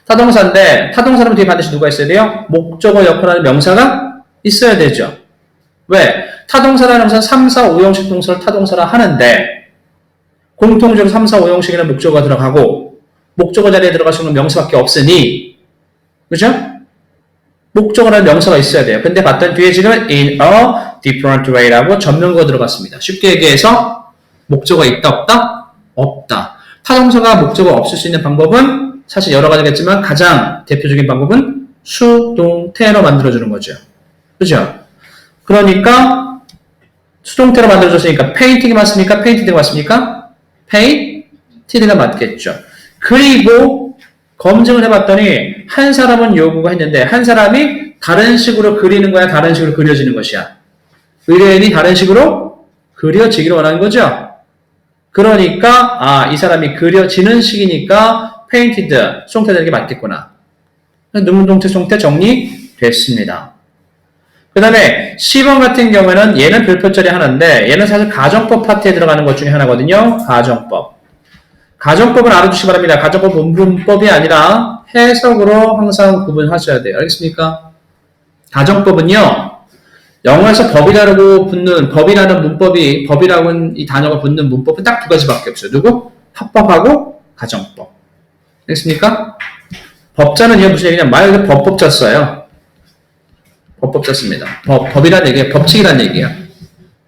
타동사인데 타동사는 뒤에 반드시 누가 있어야 돼요? 목적어 역할하는 명사가 있어야 되죠. 왜? 타동사라는 것은 3, 4, 5형식 동사를 타동사라 하는데 공통적으로 3, 4, 5형식에는 목적어가 들어가고 목적어 자리에 들어갈 수 있는 명사밖에 없으니 그죠? 목적어라는 명사가 있어야 돼요. 근데 봤더니 뒤에 지금 in a different way라고 전면구가 들어갔습니다. 쉽게 얘기해서 목적어가 있다 없다? 없다. 타동사가 목적어가 없을 수 있는 방법은 사실 여러 가지겠지만 가장 대표적인 방법은 수동태로 만들어주는 거죠. 그죠? 그러니까 수동태로 만들어줬으니까 painting이 맞습니까? painted가 맞습니까? painted가 맞겠죠. 그리고 검증을 해봤더니 한 사람은 요구가 했는데 한 사람이 다른 식으로 그리는 거야? 다른 식으로 그려지는 것이야? 의뢰인이 다른 식으로 그려지기를 원하는 거죠. 그러니까 이 사람이 그려지는 식이니까 painted, 수동태 되는 게 맞겠구나. 능동태, 수동태 정리됐습니다. 그 다음에 10번 같은 경우에는 얘는 별표짜리 하나인데 얘는 사실 가정법 파트에 들어가는 것 중에 하나거든요. 가정법. 가정법은 알아두시기 바랍니다. 가정법 문법이 아니라 해석으로 항상 구분하셔야 돼요. 알겠습니까? 가정법은요. 영어에서 법이라고 붙는 법이라는 문법이 법이라고 이 단어가 붙는 문법은 딱 두 가지밖에 없어요. 누구? 합법하고 가정법. 알겠습니까? 법자는 이게 무슨 얘기냐? 말 그대로 법법자 써요. 법법자 씁니다. 법이라는 얘기예요. 법칙이라는 얘기예요.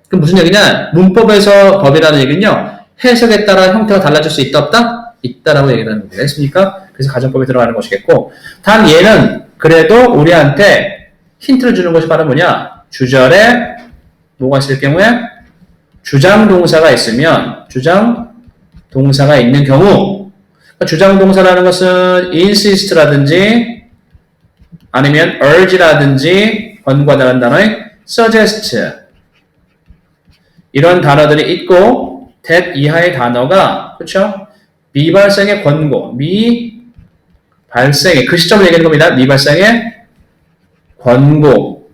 그럼 무슨 얘기냐? 문법에서 법이라는 얘기는요. 해석에 따라 형태가 달라질 수 있다 없다? 있다라고 얘기를 하는 거예요. 알겠습니까? 그래서 가정법에 들어가는 것이겠고 단 얘는 그래도 우리한테 힌트를 주는 것이 바로 뭐냐? 주절에 뭐가 있을 경우에 주장동사가 있으면 주장동사가 있는 경우 주장동사라는 것은 insist라든지 아니면 urge라든지 권고하다는 단어의 suggest 이런 단어들이 있고 that 이하의 단어가 그렇죠? 미발생의 권고 미발생의 그 시점을 얘기하는 겁니다. 미발생의 권고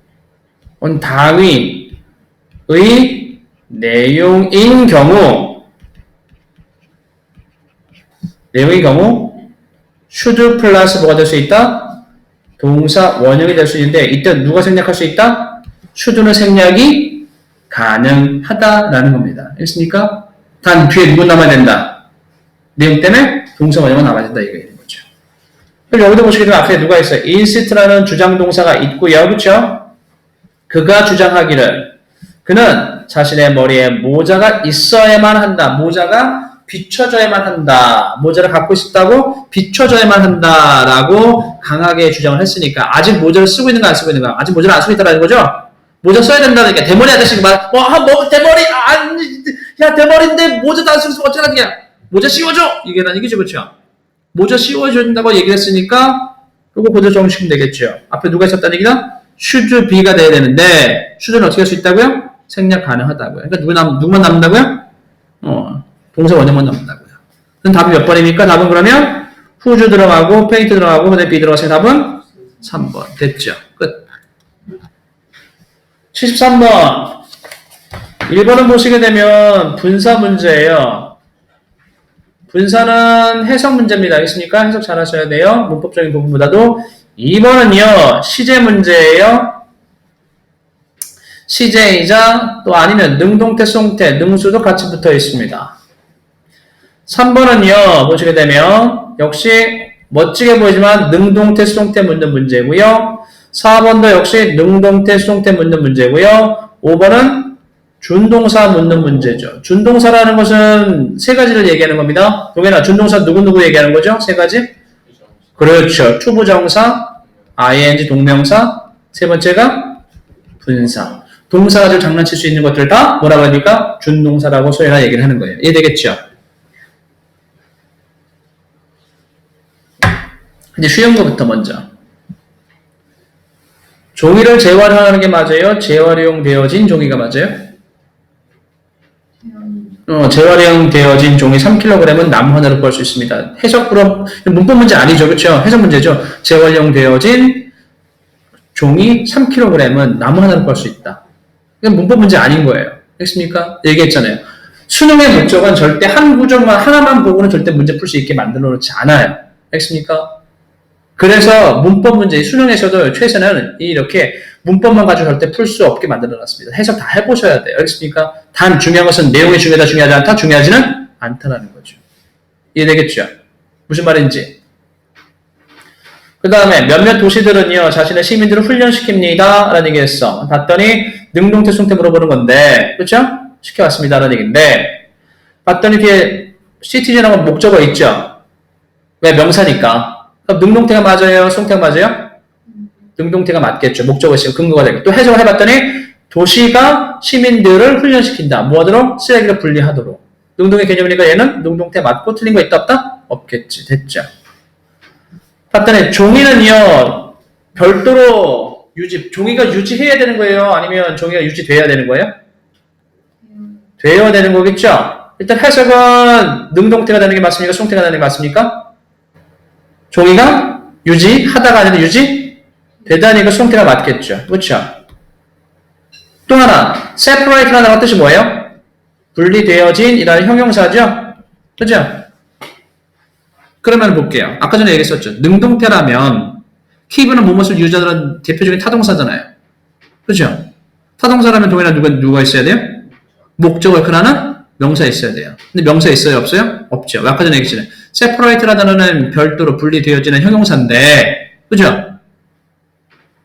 당위의 내용인 경우 should 플러스 뭐가 될 수 있다? 동사 원형이 될 수 있는데 이때 누가 생략할 수 있다? should는 생략이 가능하다라는 겁니다. 알겠습니까? 단 뒤에 누구 남아야 된다? 내용 때문에 동사 원형은 남아야 된다 이거 있는 거죠. 그럼 여기도 보시게 되면 앞에 누가 있어요? insist라는 주장 동사가 있고요. 그렇죠? 그가 주장하기를 그는 자신의 머리에 모자가 있어야만 한다. 모자가 비춰져야만 한다. 모자를 갖고 싶다고 비춰져야만 한다라고 강하게 주장을 했으니까 아직 모자를 쓰고 있는가 안 쓰고 있는가? 아직 모자를 안 쓰고 있다는 거죠? 모자 써야 된다니까 대머리 아저씨가 말, 대머리 야 대머리인데 모자도 안 쓰고 있으면 어쩌라니까? 모자 씌워줘 이게라는 얘기죠, 그렇죠? 모자 씌워준다고 얘기를 했으니까 그거 그대로 정식은 되겠죠. 앞에 누가 있었다는 얘기다? should be가 돼야 되는데 should는 어떻게 할 수 있다고요? 생략 가능하다고요. 그러니까 누구만 남는다고요? 동사 원형만 남는다고요. 그럼 답이 몇 번입니까? 답은 그러면 whose 들어가고 paint 들어가고 그다음에 be 들어가서 답은 3번 됐죠. 끝. 73번 1번은 보시게 되면 분사 문제예요. 분사는 해석 문제입니다. 알겠습니까? 해석 잘 하셔야 돼요. 문법적인 부분보다도 2번은요, 시제 문제예요. 시제이자 또 아니면 능동태, 수동태, 능수도 같이 붙어 있습니다. 3번은요, 보시게 되면 역시 멋지게 보이지만 능동태, 수동태 묻는 문제고요. 4번도 역시 능동태, 수동태 묻는 문제고요. 5번은 준동사 묻는 문제죠. 준동사라는 것은 세 가지를 얘기하는 겁니다. 동현아, 준동사 누구누구 얘기하는 거죠? 세 가지? 그렇죠. 투부정사, ing 동명사, 세 번째가 분사. 동사가 좀 장난칠 수 있는 것들 다 뭐라고 하니까 준동사라고 소연아 얘기를 하는 거예요. 이해되겠죠? 이제 쉬운 거부터 먼저. 종이를 재활용하는 게 맞아요? 재활용되어진 종이가 맞아요? 재활용되어진 종이 3kg은 나무 하나로 구할 수 있습니다. 해석 그럼 문법 문제 아니죠, 그렇죠? 해석 문제죠. 재활용되어진 종이 3kg은 나무 하나로 구할 수 있다. 이건 문법 문제 아닌 거예요. 됐습니까? 얘기했잖아요. 수능의 목적은 절대 한 구조만 하나만 보고는 절대 문제 풀 수 있게 만들어 놓지 않아요. 됐습니까? 그래서 문법 문제 수능에서도 최선은 이렇게 문법만 가지고 절대 풀 수 없게 만들어 놨습니다. 해석 다 해보셔야 돼요. 알겠습니까? 단 중요한 것은 내용이 중요하다 중요하지 않다 중요하지는 않다라는 거죠. 이해되겠죠? 무슨 말인지. 그 다음에 몇몇 도시들은요 자신의 시민들을 훈련시킵니다 라는 얘기했어. 봤더니 능동태 숭태 물어보는 건데 그렇죠? 시켜왔습니다 라는 얘기인데 봤더니 뒤에 시티즌하고 목적어 있죠? 왜? 명사니까. 그럼 능동태가 맞아요? 숭태가 맞아요? 능동태가 맞겠죠. 목적어 있으면 근거가 되고. 또 해석을 해봤더니 도시가 시민들을 훈련시킨다. 뭐하도록? 쓰레기를 분리하도록. 능동의 개념이니까 얘는 능동태 맞고 틀린 거 있다 없다? 없겠지. 됐죠. 봤더니 종이는요 별도로 종이가 유지해야 되는 거예요? 아니면 종이가 유지돼야 되는 거예요? 돼야 되는 거겠죠? 일단 해석은 능동태가 되는 게 맞습니까? 숭태가 되는 게 맞습니까? 종이가 유지하다가 아니라 유지되다니까 숭태가 맞겠죠. 그렇죠? 또 하나 separate라는 뜻이 뭐예요? 분리되어진이라는 형용사죠? 그죠? 그러면 볼게요. 아까 전에 얘기했었죠. 능동태라면 keep는 무엇을 유지하는 대표적인 타동사잖아요. 그죠? 타동사라면 동일한 누가 있어야 돼요? 목적어 하나는 명사 있어야 돼요. 근데 명사 있어요? 없어요? 없죠. 아까 전에 얘기했잖아요. separate라는 단어는 별도로 분리되어지는 형용사인데 그죠?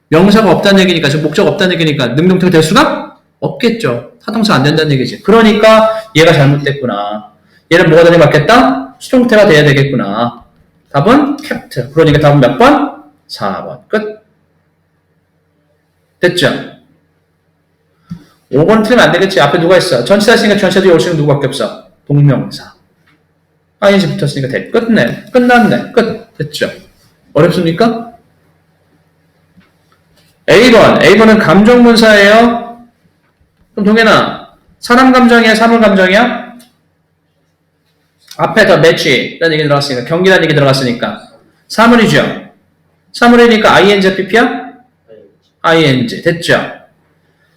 명사가 없다는 얘기니까 지금 목적 없다는 얘기니까 능동태가 될 수가 없겠죠. 타동사 안 된다는 얘기지. 그러니까 얘가 잘못됐구나. 얘는 뭐가 되는 게 맞겠다? 수동태가 돼야 되겠구나. 답은 kept. 그러니까 답은 몇 번? 4번. 끝. 됐죠? 5번 틀리면 안 되겠지. 앞에 누가 있어? 전치사 있으니까 전치사도 올 수 있는 누구밖에 없어? 동명사. ing 붙었으니까 돼. 끝내. 끝났네. 끝. 됐죠? 어렵습니까? A번. A번은 감정문사예요. 그럼 동현아, 사람 감정이야? 사물 감정이야? 앞에 더 매치라는 얘기 들어갔으니까, 경기라는 얘기 들어갔으니까. 사물이죠? 사물이니까 ing, pp야? ing. 됐죠?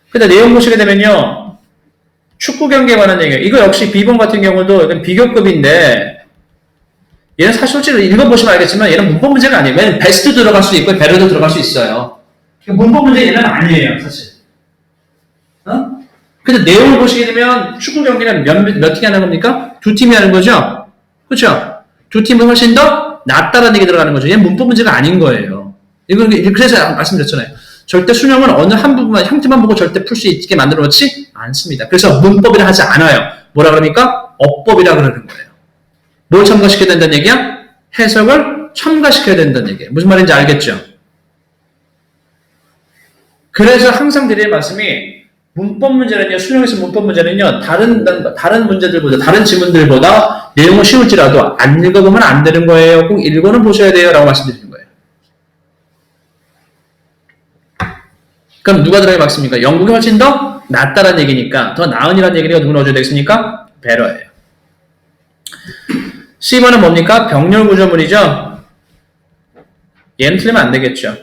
근데 내용 보시게 되면요. 축구 경기에 관한 얘기예요. 이거 역시 B번 같은 경우도 이건 비교급인데, 얘는 사실 솔직히 읽어보시면 알겠지만, 얘는 문법 문제가 아니에요. 왜냐면 베스트 들어갈 수 있고, 베르도 들어갈 수 있어요. 문법 문제 얘는 아니에요, 사실. 어? 근데 내용을 보시게 되면 축구 경기는 몇 팀이 하는 겁니까? 두 팀이 하는 거죠? 그렇죠? 두 팀은 훨씬 더 낫다라는 얘기 들어가는 거죠. 얘는 문법 문제가 아닌 거예요. 이건 그래서 말씀드렸잖아요. 절대 수능은 어느 한 부분만, 한 팀만 보고 절대 풀 수 있게 만들어 놓지 않습니다. 그래서 문법이라 하지 않아요. 뭐라 그럽니까? 어법이라 그러는 거예요. 뭘 첨가시켜야 된다는 얘기야? 해석을 첨가시켜야 된다는 얘기예요. 무슨 말인지 알겠죠? 그래서 항상 드릴 말씀이 문법 문제는요, 수능에서 문법 문제는요, 다른 문제들보다, 다른 지문들보다 내용은 쉬울지라도 안 읽어보면 안 되는 거예요. 꼭 읽어는 보셔야 돼요. 라고 말씀드리는 거예요. 그럼 누가 들어가야 맞습니까? 영국이 훨씬 더 낫다라는 얘기니까, 더 나은이라는 얘기니까 누구 넣어줘야 되겠습니까? better예요. C번은 뭡니까? 병렬 구조물이죠? 얘는 틀리면 안 되겠죠.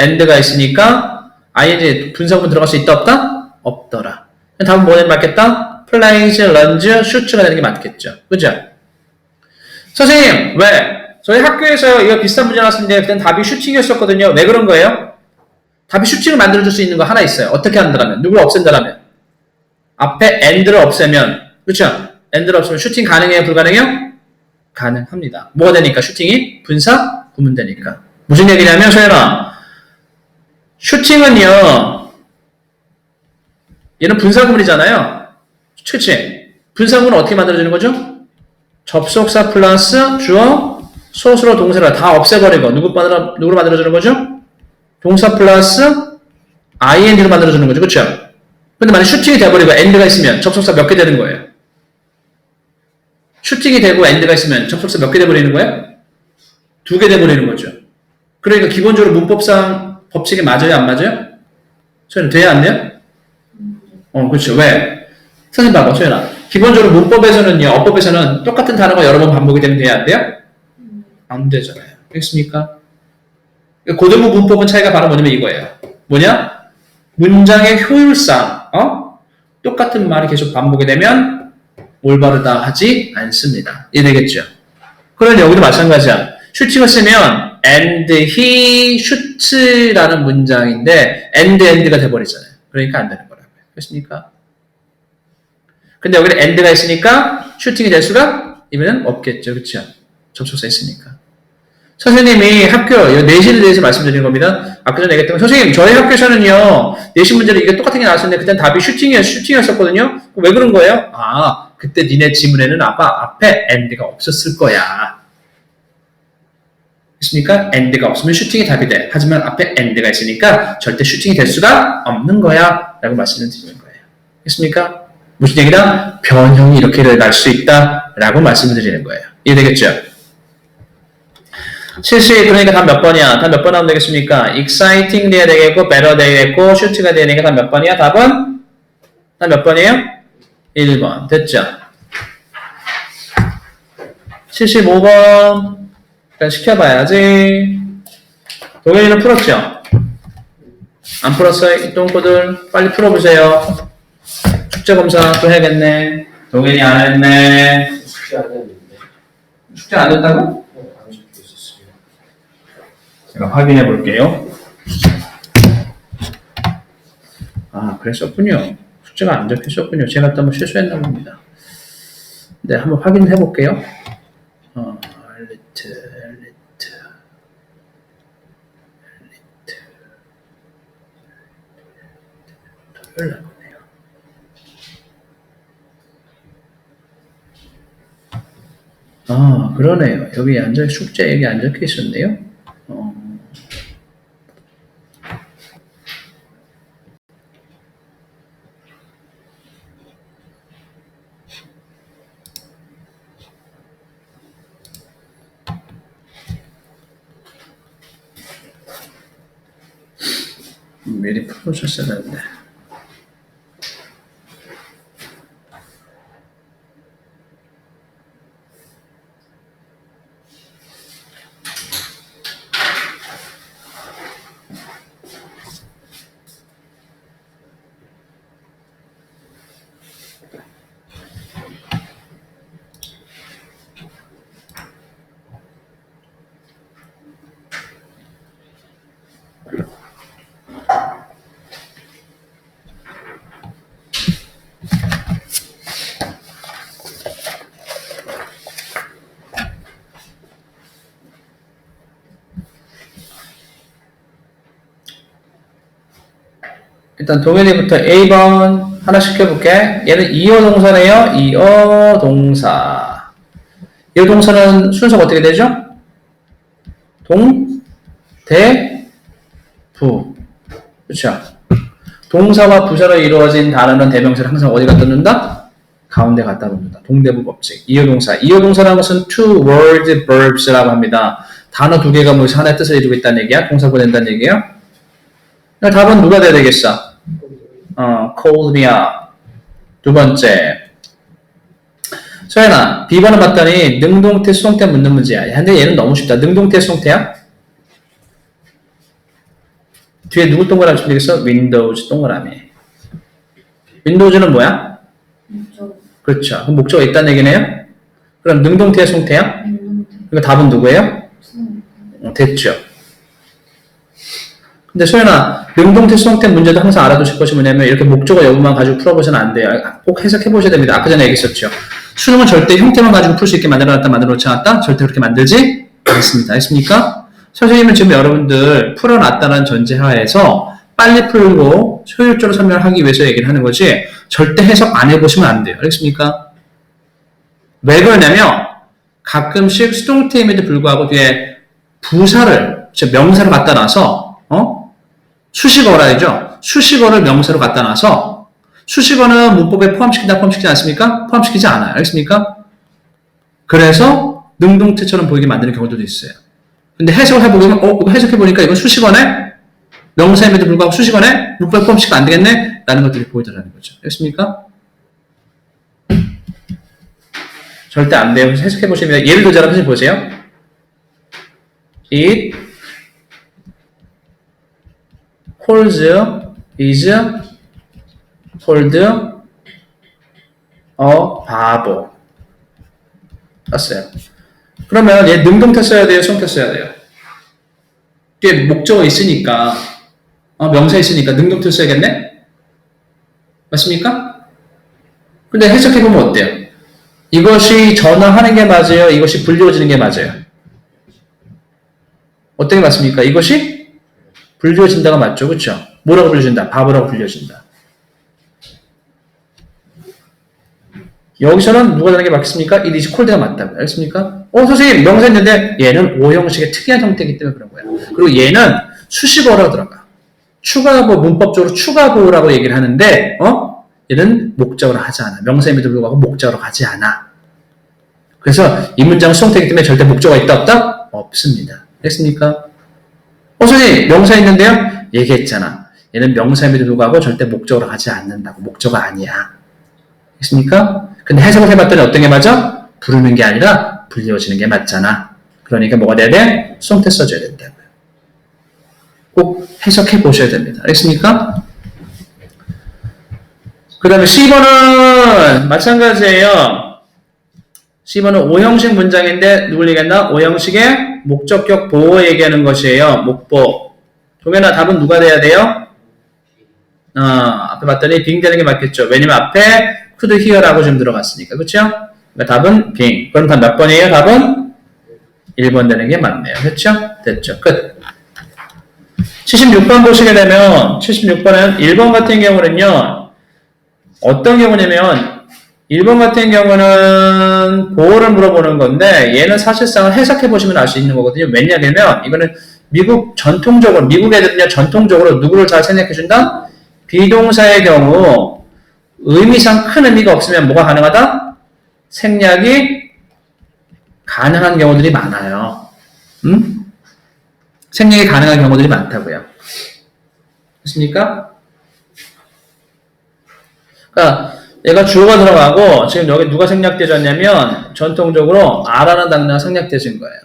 and가 있으니까, ing 분사구문 들어갈 수 있다 없다? 없더라. 답은 뭐에 맞겠다? plays, runs, shoots가 되는 게 맞겠죠. 그죠? 선생님 왜? 저희 학교에서 이거 비슷한 문제 나왔는데 그때는 답이 슈팅이었었거든요. 왜 그런 거예요? 답이 슈팅을 만들어줄 수 있는 거 하나 있어요. 어떻게 한다면? 누구를 없앤다면? 앞에 and를 없애면 그렇죠? and를 없애면 슈팅 가능해요? 불가능해요? 가능합니다. 뭐가 되니까? 슈팅이 분사 구문 되니까. 무슨 얘기냐면 소연아 슈팅은요, 얘는 분사구문이잖아요. 그치? 분사구문은 어떻게 만들어지는 거죠? 접속사 플러스 주어 소수로 동사를 다 없애버리고 누구로 만들어주는 거죠? 동사 플러스 ing로 만들어주는 거죠. 그쵸? 근데 만약 슈팅이 돼버리고 end가 있으면 접속사 몇 개 되는 거예요? 슈팅이 되고 end가 있으면 접속사 몇 개 돼버리는 거예요? 2개 돼버리는 거죠. 그러니까 기본적으로 문법상 법칙이 맞아요? 안 맞아요? 소연아, 돼야 안 돼요? 그렇죠. 왜? 선생님 봐봐, 소연아. 기본적으로 문법에서는요, 어법에서는 똑같은 단어가 여러 번 반복이 되면 돼야 안 돼요? 안 되잖아요. 알겠습니까? 고등부 문법은 차이가 바로 뭐냐면 이거예요. 뭐냐? 문장의 효율상, 똑같은 말이 계속 반복이 되면 올바르다 하지 않습니다. 이해되겠죠? 그럼 여기도 마찬가지야. 슈팅을 쓰면 and he shoots라는 문장인데 end가 돼버리잖아요. 그러니까 안 되는 거라고요. 그렇습니까? 근데 여기는 end가 있으니까 슈팅이 될 수가 이면 없겠죠. 그렇죠? 접속사 있으니까. 선생님이 학교 내신에 대해서 말씀드리는 겁니다. 아까 전에 얘기했던 선생님 저희 학교에서는요 내신 문제를 이게 똑같은 게 나왔었는데 그때는 답이 슈팅이었었거든요. 왜 그런 거예요? 그때 니네 지문에는 앞에 end가 없었을 거야. 그렇습니까? end가 없으면 슈팅이 답이 돼. 하지만 앞에 end가 있으니까 절대 슈팅이 될 수가 없는 거야. 라고 말씀을 드리는 거예요. 그렇습니까? 무슨 얘기다? 변형이 이렇게 날 수 있다. 라고 말씀을 드리는 거예요. 이해되겠죠? 70, 그러니까 답 몇 번이야? 답 몇 번 하면 되겠습니까? exciting 돼야 되겠고, better 되겠고, shoot가 돼야 되니까 답 몇 번이야? 답은? 답 몇 번이에요? 1번. 됐죠? 75번. 일단 시켜봐야지. 동현이는 풀었죠? 안 풀었어요? 이 똥꼬들 빨리 풀어보세요. 숙제검사 또 해야겠네. 동현이 안 했네. 숙제 안 했는데. 숙제 안 했다고? 안 적혀 있었어요. 제가 확인해 볼게요. 그랬었군요. 숙제가 안 적혔었군요. 제가 또 한번 실수했나 봅니다. 네, 한번 확인해 볼게요. 토요일 날 보네요. 그러네요. 여기 숙제 여기 안 적혀 있었네요. 미리 풀어줬어야 되는데. 일단 동현이부터 A번 하나씩 해볼게. 얘는 이어 동사네요. 이어 동사. 이어 동사는 순서가 어떻게 되죠? 동, 대, 부. 그렇죠? 동사와 부사로 이루어진 단어는 대명사를 항상 어디 갖다 놓는다? 가운데 갖다 놓는다. 동대부 법칙. 이어 동사. 이어 동사라는 것은 two word verbs라고 합니다. 단어 두 개가 모여서 하나의 뜻을 이루고 있다는 얘기야. 동사 보낸다는 얘기야. 답은 누가 돼야 되겠어? call me up. 두 번째. 소연아, B번을 봤더니 능동태, 수동태 묻는 문제야. 근데 얘는 너무 쉽다. 능동태, 수동태야? 뒤에 누구 동그라미 치면 되겠어? Windows 동그라미. Windows는 뭐야? 그렇죠. 그럼 목적어가 있다는 얘기네요? 그럼 능동태, 수동태야? 그러니까 답은 누구예요? 됐죠. 근데 소연아, 능동태, 수동태 문제도 항상 알아두실 것이 뭐냐면 이렇게 목적어 여부만 가지고 풀어보시면 안 돼요. 꼭 해석해 보셔야 됩니다. 아까 전에 얘기했었죠. 수능은 절대 형태만 가지고 풀 수 있게 만들어놨다 만들어놓지 않았다? 절대 그렇게 만들지 않습니다. 알겠습니까? 선생님은 지금 여러분들 풀어놨다는 전제하에서 빨리 풀고 효율적으로 설명하기 위해서 얘기를 하는 거지 절대 해석 안 해보시면 안 돼요. 알겠습니까? 왜 그러냐면 가끔씩 수동태임에도 불구하고 뒤에 부사를, 즉 명사를 갖다 놔서 수식어라죠. 수식어를 명사로 갖다 놔서 수식어는 문법에 포함시킨다, 포함시키지 않습니까? 포함시키지 않아요. 알겠습니까? 그래서 능동태처럼 보이게 만드는 경우도 있어요. 근데 해석을 해보면, 이거 해석해보니까 이건 수식어네? 명사임에도 불구하고 수식어네? 문법에 포함시키면 안 되겠네? 라는 것들이 보이더라는 거죠. 알겠습니까? 절대 안 돼요. 해석해보시면, 예를 들자 한번 보세요. It holds, is, hold, a 바보. 땄어요. 그러면 얘 능동태 써야 돼요? 수동태 써야 돼요? 뒤에 목적어 있으니까, 명사 있으니까 능동태 써야겠네? 맞습니까? 근데 해석해보면 어때요? 이것이 전화하는 게 맞아요? 이것이 불리워지는 게 맞아요? 어떤 게 맞습니까? 이것이 불리워진다가 맞죠? 그렇죠? 뭐라고 불려진다? 바보라고 불려진다. 여기서는 누가 다른 게 맞겠습니까? It is cold가 맞다고요. 알겠습니까? 선생님, 명사 있는데 얘는 오형식의 특이한 형태이기 때문에 그런 거예요. 그리고 얘는 수식어라고 들어가. 추가보, 문법적으로 추가보라고 얘기를 하는데, 얘는 목적으로 하지 않아. 명사임에도 불구하고 목적으로 가지 않아. 그래서 이 문장은 수동태이기 때문에 절대 목적어가 있다, 없다? 없습니다. 됐습니까? 선생님, 명사 있는데요? 얘기했잖아. 얘는 명사임에도 불구하고 절대 목적으로 가지 않는다고. 목적어 아니야. 됐습니까? 근데 해석을 해봤더니 어떤 게 맞아? 부르는 게 아니라 불리워지는 게 맞잖아. 그러니까 뭐가 돼야 돼? 수동태 써줘야 된다고요. 꼭 해석해 보셔야 됩니다. 알겠습니까? 그 다음에 C번은 마찬가지예요. C번은 오형식 문장인데 누굴 얘기한다? 오형식의 목적격 보호 얘기하는 것이에요. 목보. 동현아, 답은 누가 돼야 돼요? 앞에 봤더니 being 되는 게 맞겠죠. 왜냐면 앞에 could hear라고 좀 들어갔으니까. 그렇죠? 그러니까 답은 being. 그럼 답 몇 번이에요? 답은 1번 되는 게 맞네요. 그렇죠? 됐죠. 끝. 76번 보시게 되면 76번은 1번 같은 경우는요. 어떤 경우냐면 1번 같은 경우는 보호를 물어보는 건데 얘는 사실상 해석해 보시면 알 수 있는 거거든요. 왜냐하면 이거는 전통적으로 미국 애들은요. 전통적으로 누구를 잘 생략해 준다? 비동사의 경우 의미상 큰 의미가 없으면 뭐가 가능하다? 생략이 가능한 경우들이 많아요. 생략이 가능한 경우들이 많다고요. 됐습니까? 그러니까 얘가 주어가 들어가고 지금 여기 누가 생략되어졌냐면 전통적으로 R라는 단어가 생략되어진 거예요.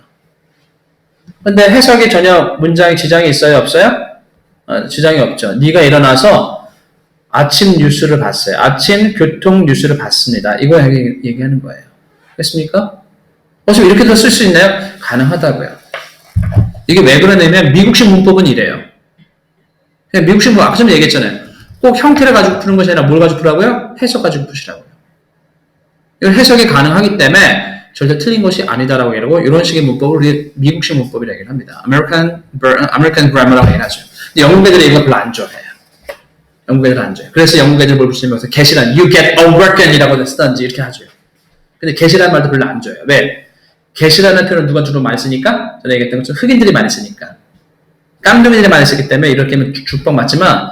근데 해석이 전혀 문장에 지장이 있어요? 없어요? 지장이 없죠. 네가 일어나서 아침 뉴스를 봤어요. 아침 교통 뉴스를 봤습니다. 이거 얘기하는 거예요. 됐습니까? 어차피 이렇게도 쓸 수 있나요? 가능하다고요. 이게 왜 그러냐면 미국식 문법은 이래요. 미국식 문법 아까 전에 얘기했잖아요. 꼭 형태를 가지고 푸는 것이 아니라 뭘 가지고 푸라고요? 해석 가지고 푸시라고요. 이건 해석이 가능하기 때문에 절대 틀린 것이 아니다라고 얘기하고 이런 식의 문법을 우리 미국식 문법이라고 얘기합니다. American Grammar라고 얘기하죠. 근데 영국 애들이 이거 별로 안 좋아해요. 영국 애들 안 좋아해요. 그래서 영국 애들 뭘 붙이면 get이란 you get a workin이라고 쓰던지 이렇게 하죠. 근데 get이라는 말도 별로 안 좋아해요. 왜? get이라는 표현을 누가 주로 많이 쓰니까? 전에 얘기했던 것처럼 흑인들이 많이 쓰니까. 깜둥이들이 많이 쓰기 때문에 이렇게 하면 죽빵 맞지만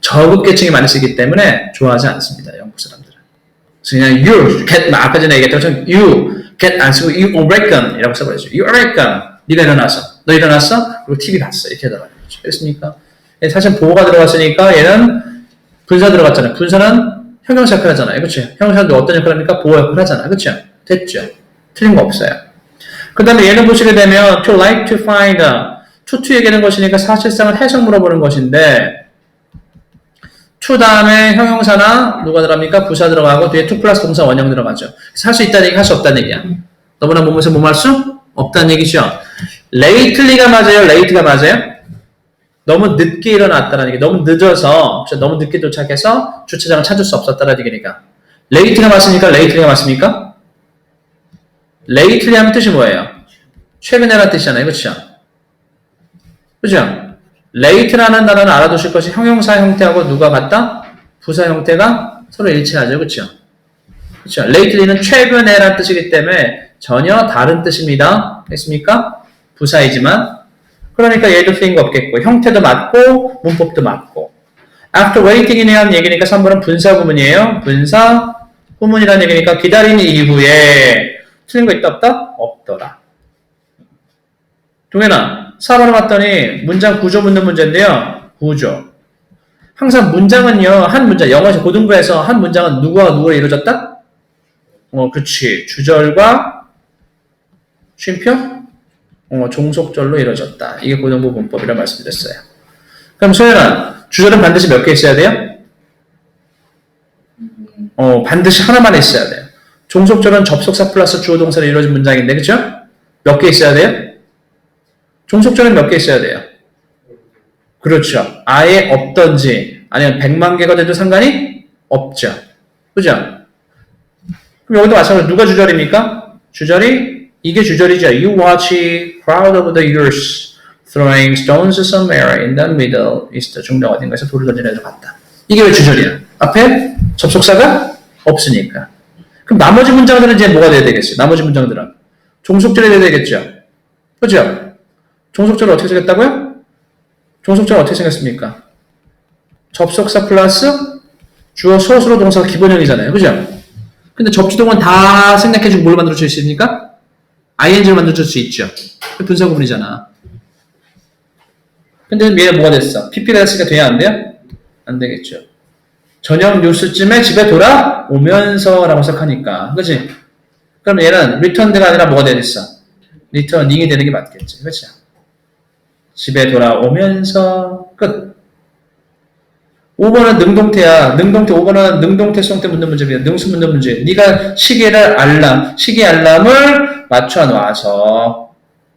저급계층이 많이 쓰기 때문에 좋아하지 않습니다. 영국 사람들은. 그래서 그냥 you get, 아까 전에 얘기했던 것처럼 you get 안 쓰고 you awaken 이라고 써버리죠. you awaken. 네가 일어나서. 너 일어났어? 그리고 TV 봤어. 이렇게 하더라고요. 됐습니까? 사실 보호가 들어갔으니까 얘는 분사 들어갔잖아요. 분사는 형용사 역할 하잖아요. 그렇죠? 형용사도 어떤 역할 합니까? 보호 역할 하잖아요. 그렇죠? 됐죠? 틀린 거 없어요. 그 다음에 얘는 보시게 되면 to like to find to 얘기하는 것이니까 사실상은 해석 물어보는 것인데 to 다음에 형용사나 누가 들어갑니까? 부사 들어가고 뒤에 to 플러스 동사 원형 들어가죠. 할 수 있다는 얘기, 할 수 없다는 얘기야. 너무나 몸에서 몸 할 수 없다는 얘기죠. lately가 맞아요? late가 맞아요? 너무 늦게 일어났다는 얘기. 너무 늦어서 너무 늦게 도착해서 주차장을 찾을 수 없었다는 얘기니까. late가 맞습니까? lately가 맞습니까? lately 하면 뜻이 뭐예요? 최근에라는 뜻이잖아요. 그렇죠? 그죠? late라는 단어는 알아두실 것이 형용사 형태하고 누가 같다? 부사 형태가 서로 일치하죠. 그렇죠? 그렇죠? lately는 최근에라는 뜻이기 때문에 전혀 다른 뜻입니다. 했습니까? 부사이지만. 그러니까 얘도 틀린 거 없겠고 형태도 맞고 문법도 맞고. After waiting에 대한 얘기니까 3번은 분사 구문이에요. 분사 구문이라는 얘기니까 기다린 이후에 틀린 거 있다 없다? 없더라. 동현아 4번을 봤더니 문장 구조 묻는 문제인데요. 구조. 항상 문장은요. 한 문장 영어에서 고등부에서 한 문장은 누구와 누구로 이루어졌다? 그치. 주절과 쉼표? 종속절로 이루어졌다. 이게 고등부 문법이라고 말씀드렸어요. 그럼 소연아, 주절은 반드시 몇 개 있어야 돼요? 반드시 하나만 있어야 돼요. 종속절은 접속사 플러스 주어 동사로 이루어진 문장인데, 그쵸? 몇 개 있어야 돼요? 종속절은 몇 개 있어야 돼요? 그렇죠. 아예 없던지, 아니면 100만 개가 돼도 상관이 없죠. 그죠? 그럼 여기도 마찬가지로 누가 주절입니까? 주절이 이게 주절이죠. You watch crowd of the youths throwing stones somewhere in the middle east. 중동 어딘가에서 돌을 던지는 애들 같다. 이게 왜 주절이야? 앞에 접속사가 없으니까. 그럼 나머지 문장들은 이제 뭐가 돼야 되겠어요? 나머지 문장들은 종속절이 돼야 되겠죠. 그죠? 종속절은 어떻게 생겼다고요? 종속절은 어떻게 생겼습니까? 접속사 플러스 주어 소수로 동사가 기본형이잖아요. 그죠? 근데 접주동은 다 생략해주고 뭘 만들어줄 수 있습니까? ing를 만들어줄 수 있죠. 분사 구문이잖아. 근데 얘가 뭐가 됐어? pp가 됐으니까 돼야 안 돼요? 안 되겠죠. 저녁 뉴스쯤에 집에 돌아오면서 라고 시작하니까. 그치? 그럼 얘는 returned가 아니라 뭐가 되겠어? returning이 되는 게 맞겠지. 그치? 집에 돌아오면서 끝. 5번은 능동태야. 능동태 5번은 능동태 수동태 묻는 문제입니다. 능수 묻는 문제. 네가 시기 알람을 맞춰놔서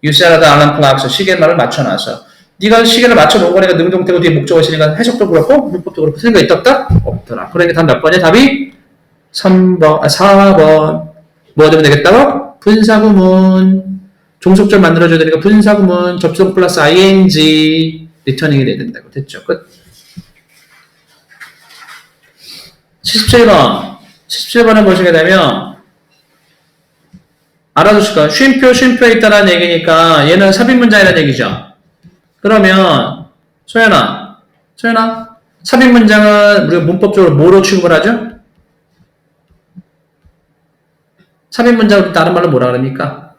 You set the alarm clock. 시계 말을 맞춰놔서 네가 시계를 맞춰놓은 거니까 능동태고 뒤에 목적어 있으니까 해석도 그렇고 문법도 그렇고 틀린 거 있다 없다? 없더라. 그러니까 답 몇 번이야? 답이 4번. 뭐가 되면 되겠다고? 분사구문. 종속절 만들어줘야 되니까 분사구문 접속 플러스 ing 리터닝이 돼야 된다고. 됐죠? 끝. 77번을 보시게 되면 알아두실 거예요. 쉼표에 있다는 얘기니까 얘는 삽입문장이라는 얘기죠. 그러면 소연아 삽입문장은 우리가 문법적으로 뭐로 취급을 하죠? 삽입문장을 다른 말로 뭐라 그럽니까?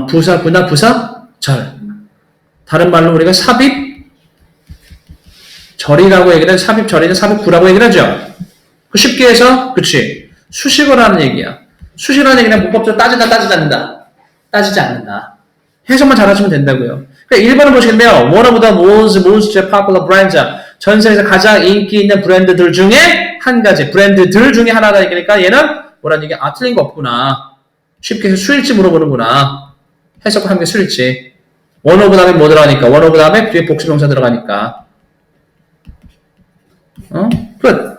부사구나 부사절. 다른 말로 우리가 삽입절이라고 얘기를 해서 삽입절이나 삽입구라고 얘기를 하죠. 쉽게 해서 그치 수식어를 하는 얘기야. 수식어라는 얘기는 문법적으로 따지지 않는다. 해석만 잘하시면 된다고요. 그러니까 1번을 보시겠네요. One of the most popular brands. 전 세계에서 가장 인기 있는 브랜드들 중에 한 가지. 브랜드들 중에 하나다 얘기니까 얘는 뭐라는 얘기? 틀린 거 없구나. 쉽게 해서 수일치 물어보는구나. 해석하는 게 수일치. one of 다음에 뭐 들어가니까? one of 다음에 뒤에 복수명사 들어가니까. 끝.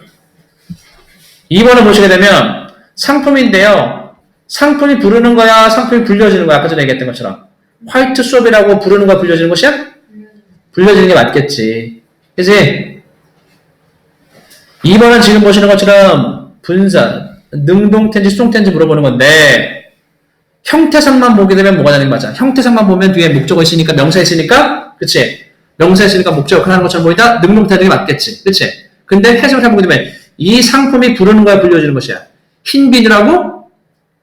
2번을 보시게 되면 상품인데요. 상품이 부르는 거야? 상품이 불려지는 거야? 아까 전에 얘기했던 것처럼. 화이트 수업이라고 부르는 거야? 불려지는 것이야? 불려지는 게 맞겠지. 그치? 2번은 지금 보시는 것처럼 분사, 능동태인지 수동태인지 물어보는 건데 형태상만 보게 되면 뭐가 되는 게 맞아? 형태상만 보면 뒤에 목적어 있으니까 명사 있으니까 그치? 명사 있으니까 목적어 하는 것처럼 보이다 능동태는 게 맞겠지. 그치? 근데 해석을 해보게 되면 이 상품이 부르는 거야? 불려지는 것이야? 흰 비누라고?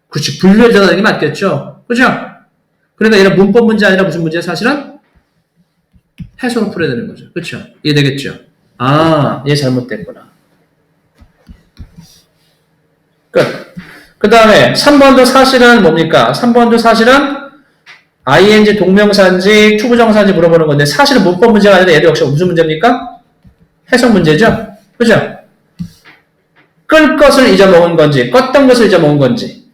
그렇지. 불려지는 게 맞겠죠? 그죠? 그러니까 얘는 문법 문제 아니라 무슨 문제야? 사실은 해석을 풀어야 되는 거죠. 그렇죠? 이해되겠죠? 얘 잘못됐구나. 끝. 그 다음에 3번도 사실은 뭡니까? 3번도 사실은 ing 동명사인지 투부정사인지 물어보는 건데 사실은 문법 문제가 아니라 얘도 역시 무슨 문제입니까? 해석 문제죠? 그죠? 끌 것을 잊어먹은 건지 껐던 것을 잊어먹은 건지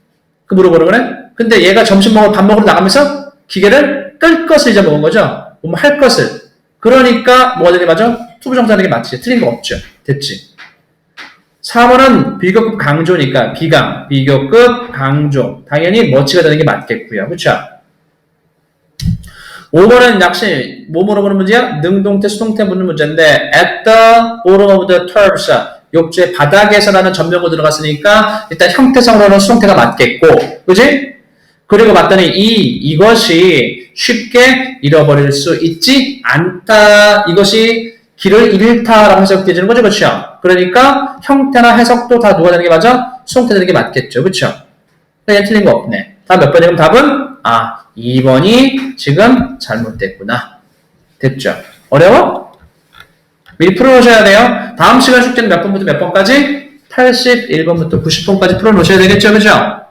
그 물어보는 거네? 근데 얘가 점심 먹으러 밥 먹으러 나가면서 기계를 끌 것을 잊어먹은 거죠? 뭐 할 것을. 그러니까 뭐가 되는 게 맞아? 투부정사하는 게 맞지. 틀린 거 없죠. 됐지. 4번은 비교급 강조니까 비교급 강조. 당연히 뭐치가 되는 게 맞겠고요. 그쵸? 5번은 역시 뭐 물어보는 문제야? 능동태, 수동태 묻는 문제인데 at the bottom of the terms 욕조의 바닥에서라는 전명구 들어갔으니까 일단 형태상으로는 수동태가 맞겠고, 그지? 그리고 봤더니 이것이 쉽게 잃어버릴 수 있지 않다. 이것이 길을 잃다라고 해석되는 거죠, 그렇죠? 그러니까 형태나 해석도 다 누가 되는 게 맞아? 수동태 되는 게 맞겠죠, 그렇죠? 그냥 틀린 거 없네. 다음 몇 번이면 답은 2번이 지금 잘못됐구나. 됐죠? 어려워? 미리 풀어놓으셔야 돼요. 다음 시간 숙제는 몇 번부터 몇 번까지? 81번부터 90번까지 풀어놓으셔야 되겠죠, 그죠?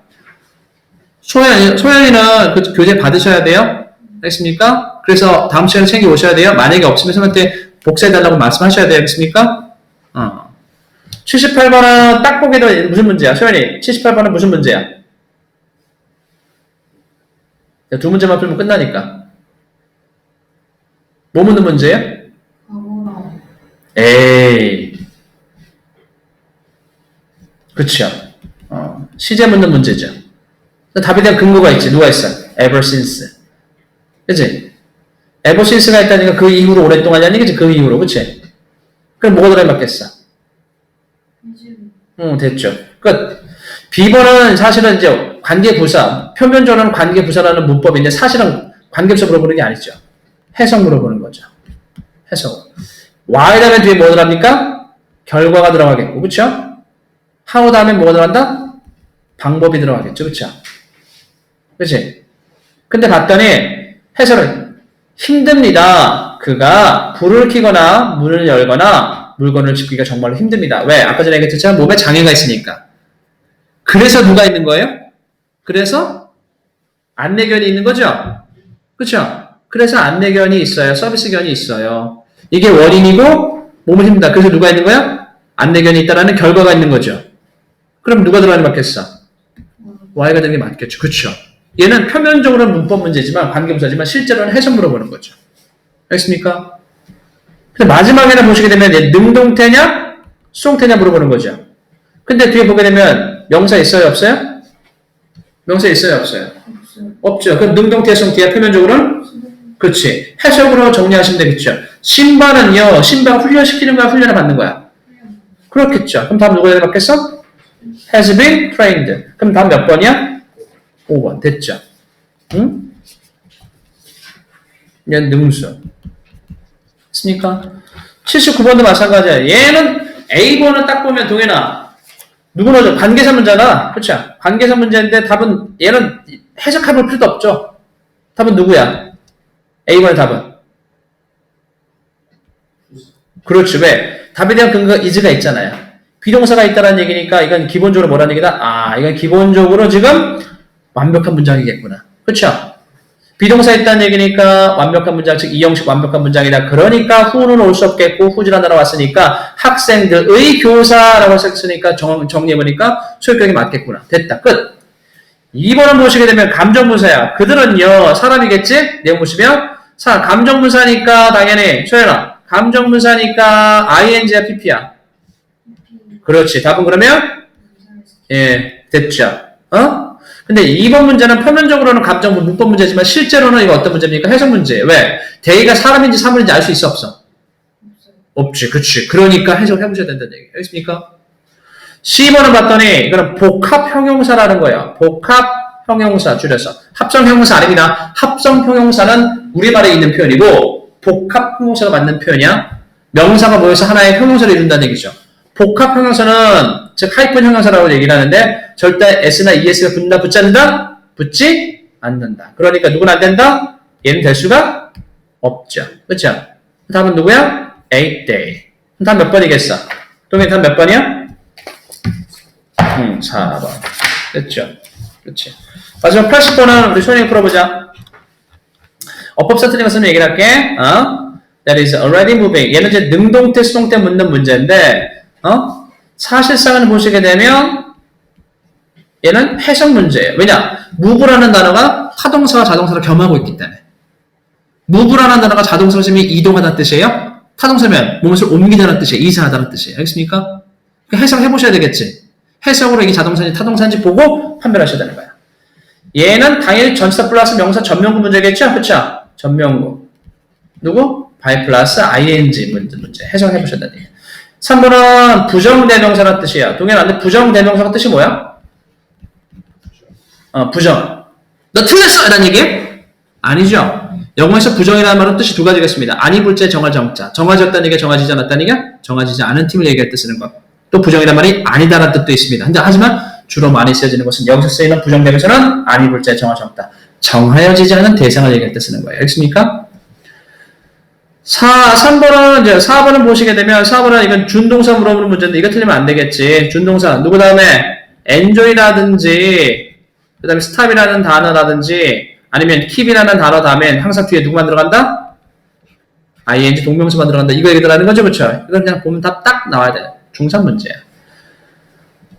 소연이는 그 교재 받으셔야 돼요. 알겠습니까? 그래서 다음 시간에 챙겨 오셔야 돼요. 만약에 없으면 선생님한테 복사해달라고 말씀하셔야 돼요. 알겠습니까? 78번은 딱 보기도 무슨 문제야? 소연이, 78번은 무슨 문제야? 두 문제만 풀면 끝나니까. 뭐 묻는 문제예요? 과거랑 에이. 그쵸. 시제 묻는 문제죠. 답에 대한 근거가 있지. 누가 있어? ever since. 그치? ever since가 있다니까 그 이후로 오랫동안이 아니겠지? 그 이후로. 그치? 그럼 뭐가 들어야 맞겠어? 됐죠. 끝. B번은 사실은 이제 관계부사, 표면적으로는 관계부사라는 문법인데 사실은 관계부사 물어보는 게 아니죠. 해석 물어보는 거죠. 해석. Y 다음에 뒤에 뭐 들어갑니까? 결과가 들어가겠고, 그쵸? how 다음에 뭐가 들어간다? 방법이 들어가겠죠, 그쵸? 그치? 근데 봤더니 해설은 힘듭니다. 그가 불을 켜거나 문을 열거나 물건을 짚기가 정말로 힘듭니다. 왜? 아까 전에 얘기했지만 몸에 장애가 있으니까. 그래서 누가 있는 거예요? 그래서 안내견이 있는 거죠? 그쵸? 그래서 안내견이 있어요. 서비스견이 있어요. 이게 원인이고 몸을 힘들다. 그래서 누가 있는 거야? 안내견이 있다라는 결과가 있는 거죠. 그럼 누가 들어가는 게 맞겠어? Y가 되는 게 맞겠죠. 그쵸? 얘는 표면적으로는 문법 문제지만 관계부사지만 실제로는 해석 물어보는 거죠. 알겠습니까? 근데 마지막에는 보시게 되면 얘 능동태냐 수동태냐 물어보는 거죠. 근데 뒤에 보게 되면 명사 있어요 없어요? 명사 있어요 없어요? 없죠. 그럼 능동태 수동태야 표면적으로는? 그렇지. 해석으로 정리하시면 되겠죠. 신발은요. 신발 훈련시키는 거야 훈련을 받는 거야? 그렇겠죠. 그럼 다음 누가 받겠어? has been trained. 그럼 다음 몇 번이야? 5번. 됐죠. 응? 얘는 능수. 됐습니까? 79번도 마찬가지야. 얘는 A번은 딱 보면 동현아. 누구나 관계사 문제잖아. 그렇죠? 관계사 문제인데 답은 얘는 해석해볼 필요도 없죠. 답은 누구야? A번의 답은. 그렇지. 왜? 답에 대한 근거가 is가 있잖아요. 비동사가 있다는 얘기니까 이건 기본적으로 뭐라는 얘기다? 이건 기본적으로 지금 완벽한 문장이겠구나. 그렇죠? 비동사 있다는 얘기니까 완벽한 문장, 즉 이형식 완벽한 문장이다. 그러니까 후는 올 수 없겠고 후지란 단어 왔으니까 학생들의 교사라고 썼으니까 정리해보니까 소유격이 맞겠구나. 됐다. 끝. 2번은 보시게 되면 감정분사야. 그들은요 사람이겠지? 내용 보시면 감정분사니까 당연히 소연아 감정분사니까 ing야 pp야. 그렇지. 답은 그러면 됐죠. 근데 2번 문제는 표면적으로는 감정 문법 문제지만 실제로는 이거 어떤 문제입니까? 해석 문제예요. 왜? 대의가 사람인지 사물인지 알 수 있어 없어? 없지. 그렇지. 그러니까 해석을 해보셔야 된다는 얘기예요. 알겠습니까? C번은 봤더니 이거는 복합 형용사라는 거예요. 복합 형용사 줄여서. 합성 형용사 아닙니다. 합성 형용사는 우리말에 있는 표현이고 복합 형용사가 맞는 표현이야. 명사가 모여서 하나의 형용사를 이룬다는 얘기죠. 복합 형용사는 즉 하이픈 형용사라고 얘기를 하는데 절대 s나 es가 붙는다 붙지 않는다? 붙지 않는다. 그러니까 누구는 안 된다? 얘는 될 수가 없죠. 그렇죠? 다음은 누구야? 8day. 다음 몇 번이겠어? 동현 다음 몇 번이야? 4번. 됐죠? 그렇지. 마지막 80번은 우리 소연이 풀어보자. 어법사 틀린 것은 얘기를 할게. That is already moving. 얘는 이제 능동태, 수동태 묻는 문제인데 사실상은 보시게 되면 얘는 해석 문제예요. 왜냐? move라는 단어가 타동사와 자동사를 겸하고 있기 때문에. move라는 단어가 자동사로 쓰면 이동하다는 뜻이에요. 타동사면 무엇을 옮기다는 뜻이에요. 이사하다는 뜻이에요. 알겠습니까? 해석해 보셔야 되겠지. 해석으로 이게 자동사인지 타동사인지 보고 판별하셔야 되는 거야. 얘는 당연히 전치사 플러스 명사 전명구 문제겠죠? 그렇죠? 전명구. 누구? by 플러스 ing 문제. 해석해 보셔야 되는 얘기예요. 3번은 부정대명사란 뜻이야. 동현아, 부정대명사가 뜻이 뭐야? 부정. 너 틀렸어! 이란 얘기야? 아니죠. 영어에서 부정이라는 말은 뜻이 두 가지가 있습니다. 아니 불자 정할 정자. 정해졌다는 얘기가 정해지지 않았다는 얘기가 정해지지 않은 팀을 얘기할 때 쓰는 것. 또 부정이라는 말이 아니다라는 뜻도 있습니다. 근데 하지만 주로 많이 쓰여지는 것은 여기서 쓰이는 부정대명사는 아니 불자 정할 정자. 정하여지지 않은 대상을 얘기할 때 쓰는 거예요. 알겠습니까? 3번은 이제 4번을 보시게 되면 4번은 이건 준동사 물어보는 문제인데 이거 틀리면 안 되겠지. 준동사 누구 다음에 enjoy라든지 그 다음에 stop이라는 단어라든지 아니면 keep이라는 단어 다음엔 항상 뒤에 누구만 들어간다? ing 동명사만 들어간다. 이거 얘기들하는 거죠, 그렇죠? 이건 그냥 보면 답 딱 나와야 돼. 중상 문제야.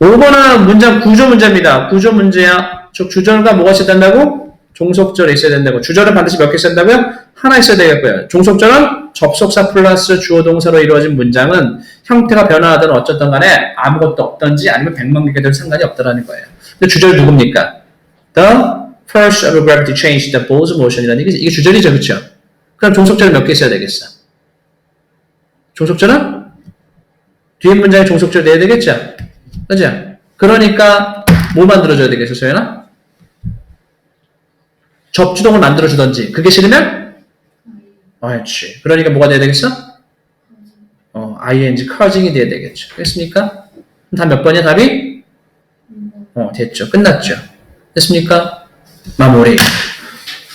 5번은 문장 구조 문제입니다. 구조 문제야. 즉 주절과 뭐가 있어야 된다고? 종속절이 있어야 된다고. 주절은 반드시 몇 개 있어야 된다고요? 하나 있어야 되겠고요. 종속절은 접속사 플러스 주어 동사로 이루어진 문장은 형태가 변화하든 어쨌든 간에 아무것도 없든지 아니면 100만 개가 될 상관이 없다라는 거예요. 근데 주절 누굽니까? The force of gravity changed the ball's motion이라는 이게 주절이죠, 그렇죠? 그럼 종속절은 몇 개 있어야 되겠어? 종속절은 뒤에 문장에 종속절 내야 되겠죠? 그죠? 그러니까 뭐 만들어줘야 되겠어, 소연아? 접주동을 만들어주던지 그게 싫으면? 그렇지. 그러니까 뭐가 돼야 되겠어? ing, causing이 돼야 되겠죠. 됐습니까? 다 몇 번이야, 답이? 됐죠. 끝났죠. 됐습니까? 마무리.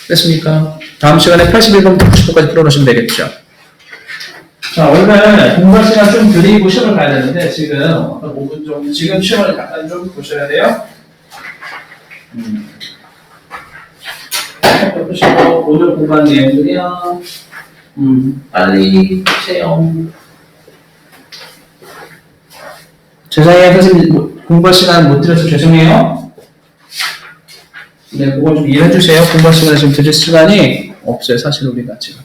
됐습니까? 다음 시간에 81번부터 90번까지 풀어놓으시면 되겠죠. 자, 오늘 공부 시간 좀 드리고 시험을 가야 되는데, 지금 5분 정도, 지금 시험을 잠깐 좀 보셔야 돼요. 보시고, 오늘 공부한 내용들이요. 빨리 해주세요. 죄송해요, 선생님. 공부 시간 못 드려서 죄송해요. 네, 그거 좀 이해해 주세요. 공부 시간에 지금 드릴 시간이 없어요, 사실 우리가 지금.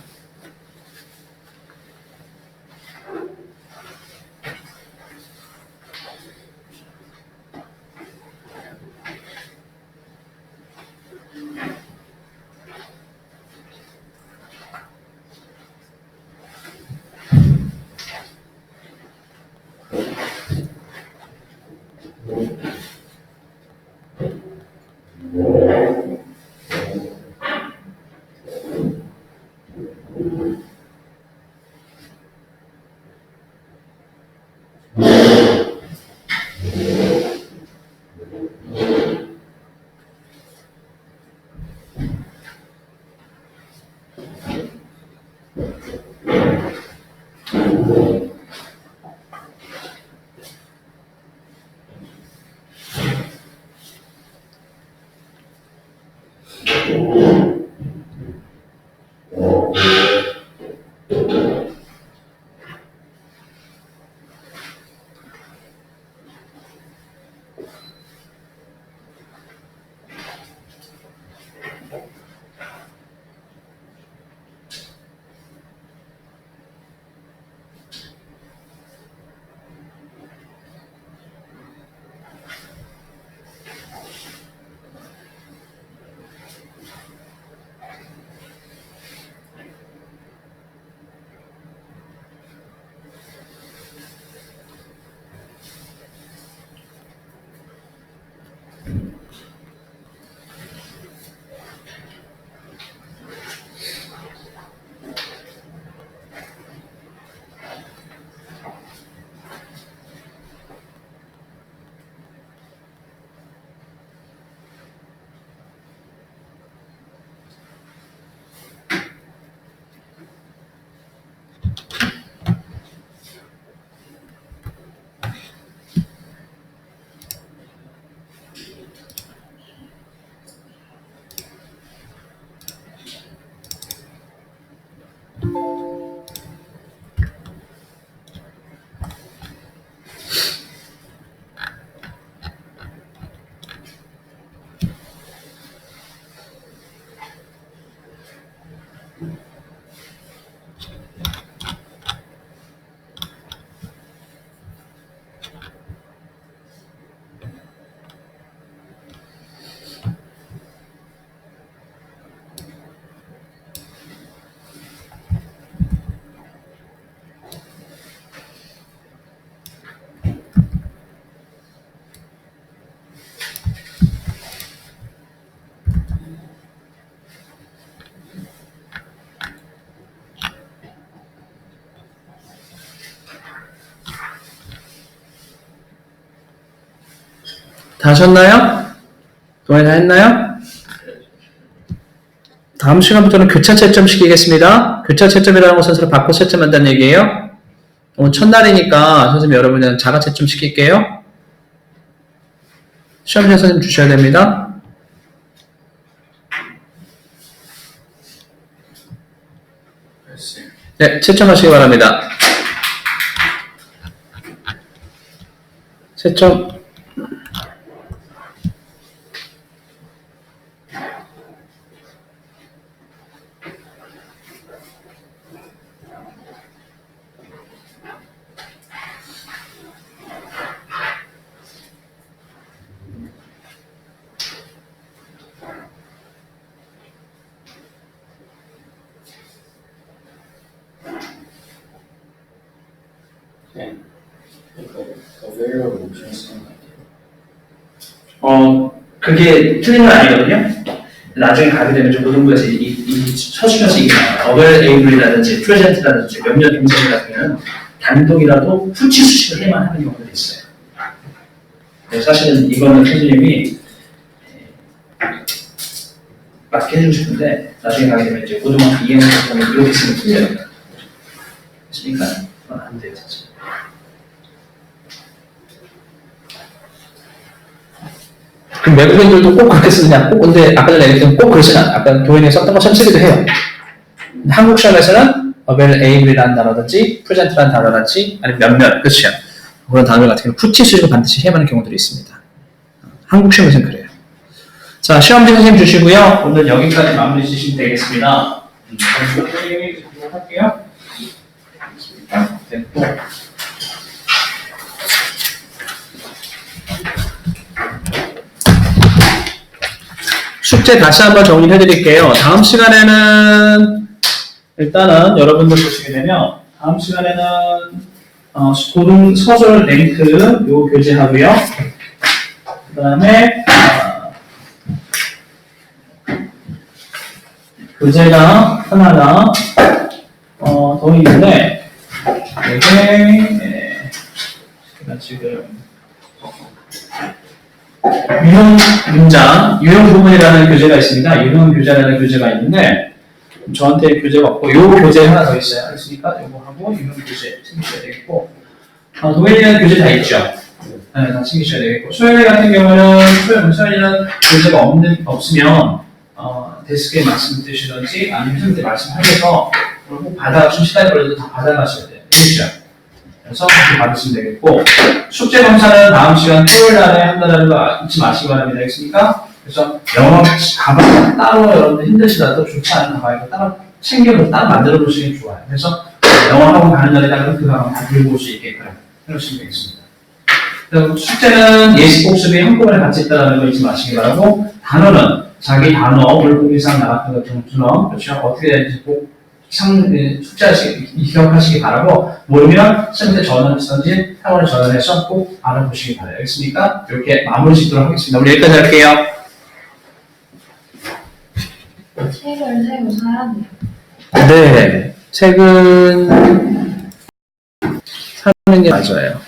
다 하셨나요? 동아리 다 했나요? 다음 시간부터는 교차 채점 시키겠습니다. 교차 채점이라는 것은 서로 바꿔 채점한다는 얘기예요. 오늘 첫날이니까 선생님 여러분은 자가 채점 시킬게요. 시험지에 선생님 주셔야 됩니다. 네, 채점하시기 바랍니다. 채점. 그게 틀린 건 아니거든요. 나중에 가게 되면 좀 고등부에서 이 서술에서 이게 나와요. 어벨에이블이라든지 프레젠트라든지 몇몇 동사들 같은 경우는 단독이라도 후치 수식을 해만 하는 경우도 있어요. 그래서 사실은 이거는 선생님이 맞게 해주고 싶은데 나중에 가게 되면 이제 고등학교 2학년 때는 이렇게 쓰면 틀려요. 그러니까 그건 안 돼요, 사실. 그럼 외국인들도 꼭 그렇게 쓰느냐? 꼭 근데 아까 전에 얘기했던 꼭 그러진 않아요. 아까 도현이가 썼던 것처럼 쓰기도 해요. 한국 시험에서는 available이라는 단어든지 present라는 단어든지 아니면 몇몇 그렇죠. 그런 단어 같은 경우 후치 수식을 반드시 해야하는 경우들이 있습니다. 한국 시험에서는 그래요. 자, 시험지 선생님 주시고요. 오늘 여기까지 마무리 주시면 되겠습니다. 선생님이 할게요. 됐고. 숙제 다시 한번 정리해 드릴게요. 다음 시간에는 일단은 여러분들 보시게 되면 다음 시간에는 고등 서술 랭크 요 교재하고요. 그 다음에 교재가 하나가 더 있는데 이게 제가 지금 유형 문장, 유형 부분이라는 교재가 있습니다. 유형 교재라는 교재가 있는데 저한테 교재가 없고 요 교재 하나 더 있어요. 알겠습니까? 요거 하고 유형 교재 챙기셔야 되겠고 도면이라는 교재 다 있죠. 네, 다 챙기셔야 되겠고 소연이 같은 경우는 소연이는 교재가 없으면 데스크에 말씀드리시든지 아니면 선생님한테 말씀하셔서 꼭 받아 좀 시간이 걸려도 다 받아가셔야 돼요. 알겠죠? 그래서 그렇게 받으시면 되겠고 숙제 검사는 다음 시간 토요일 날에 한다는 거 잊지 마시기 바랍니다. 알겠습니까? 그래서 영어 가방 따로 여러분들 힘드시다도 좋지 않은 가방을 따로 챙겨서 따로 만들어 보시는 게 좋아요. 그래서 영어 학원 가는 날에다가 그 가방 다 들고 올 수 있게끔 해놓으시면 되겠습니다. 그리고 숙제는 예시 복습이 한꺼번에 같이 있다는 거 잊지 마시기 바라고 단어는 자기 단어 오늘 공지사항 나갔던 것처럼 그렇죠? 어떻게 되는지 꼭 숙제하시기 기억하시기 바라고 모르면 선생님한테 전화하시든지 학원에 전화해서 꼭 알아보시기 바라요. 알겠습니까? 이렇게 마무리 짓도록 하겠습니다. 우리 여기까지 할게요. 책을 새로 사야 돼요. 네, 책은 사는 게 맞아요.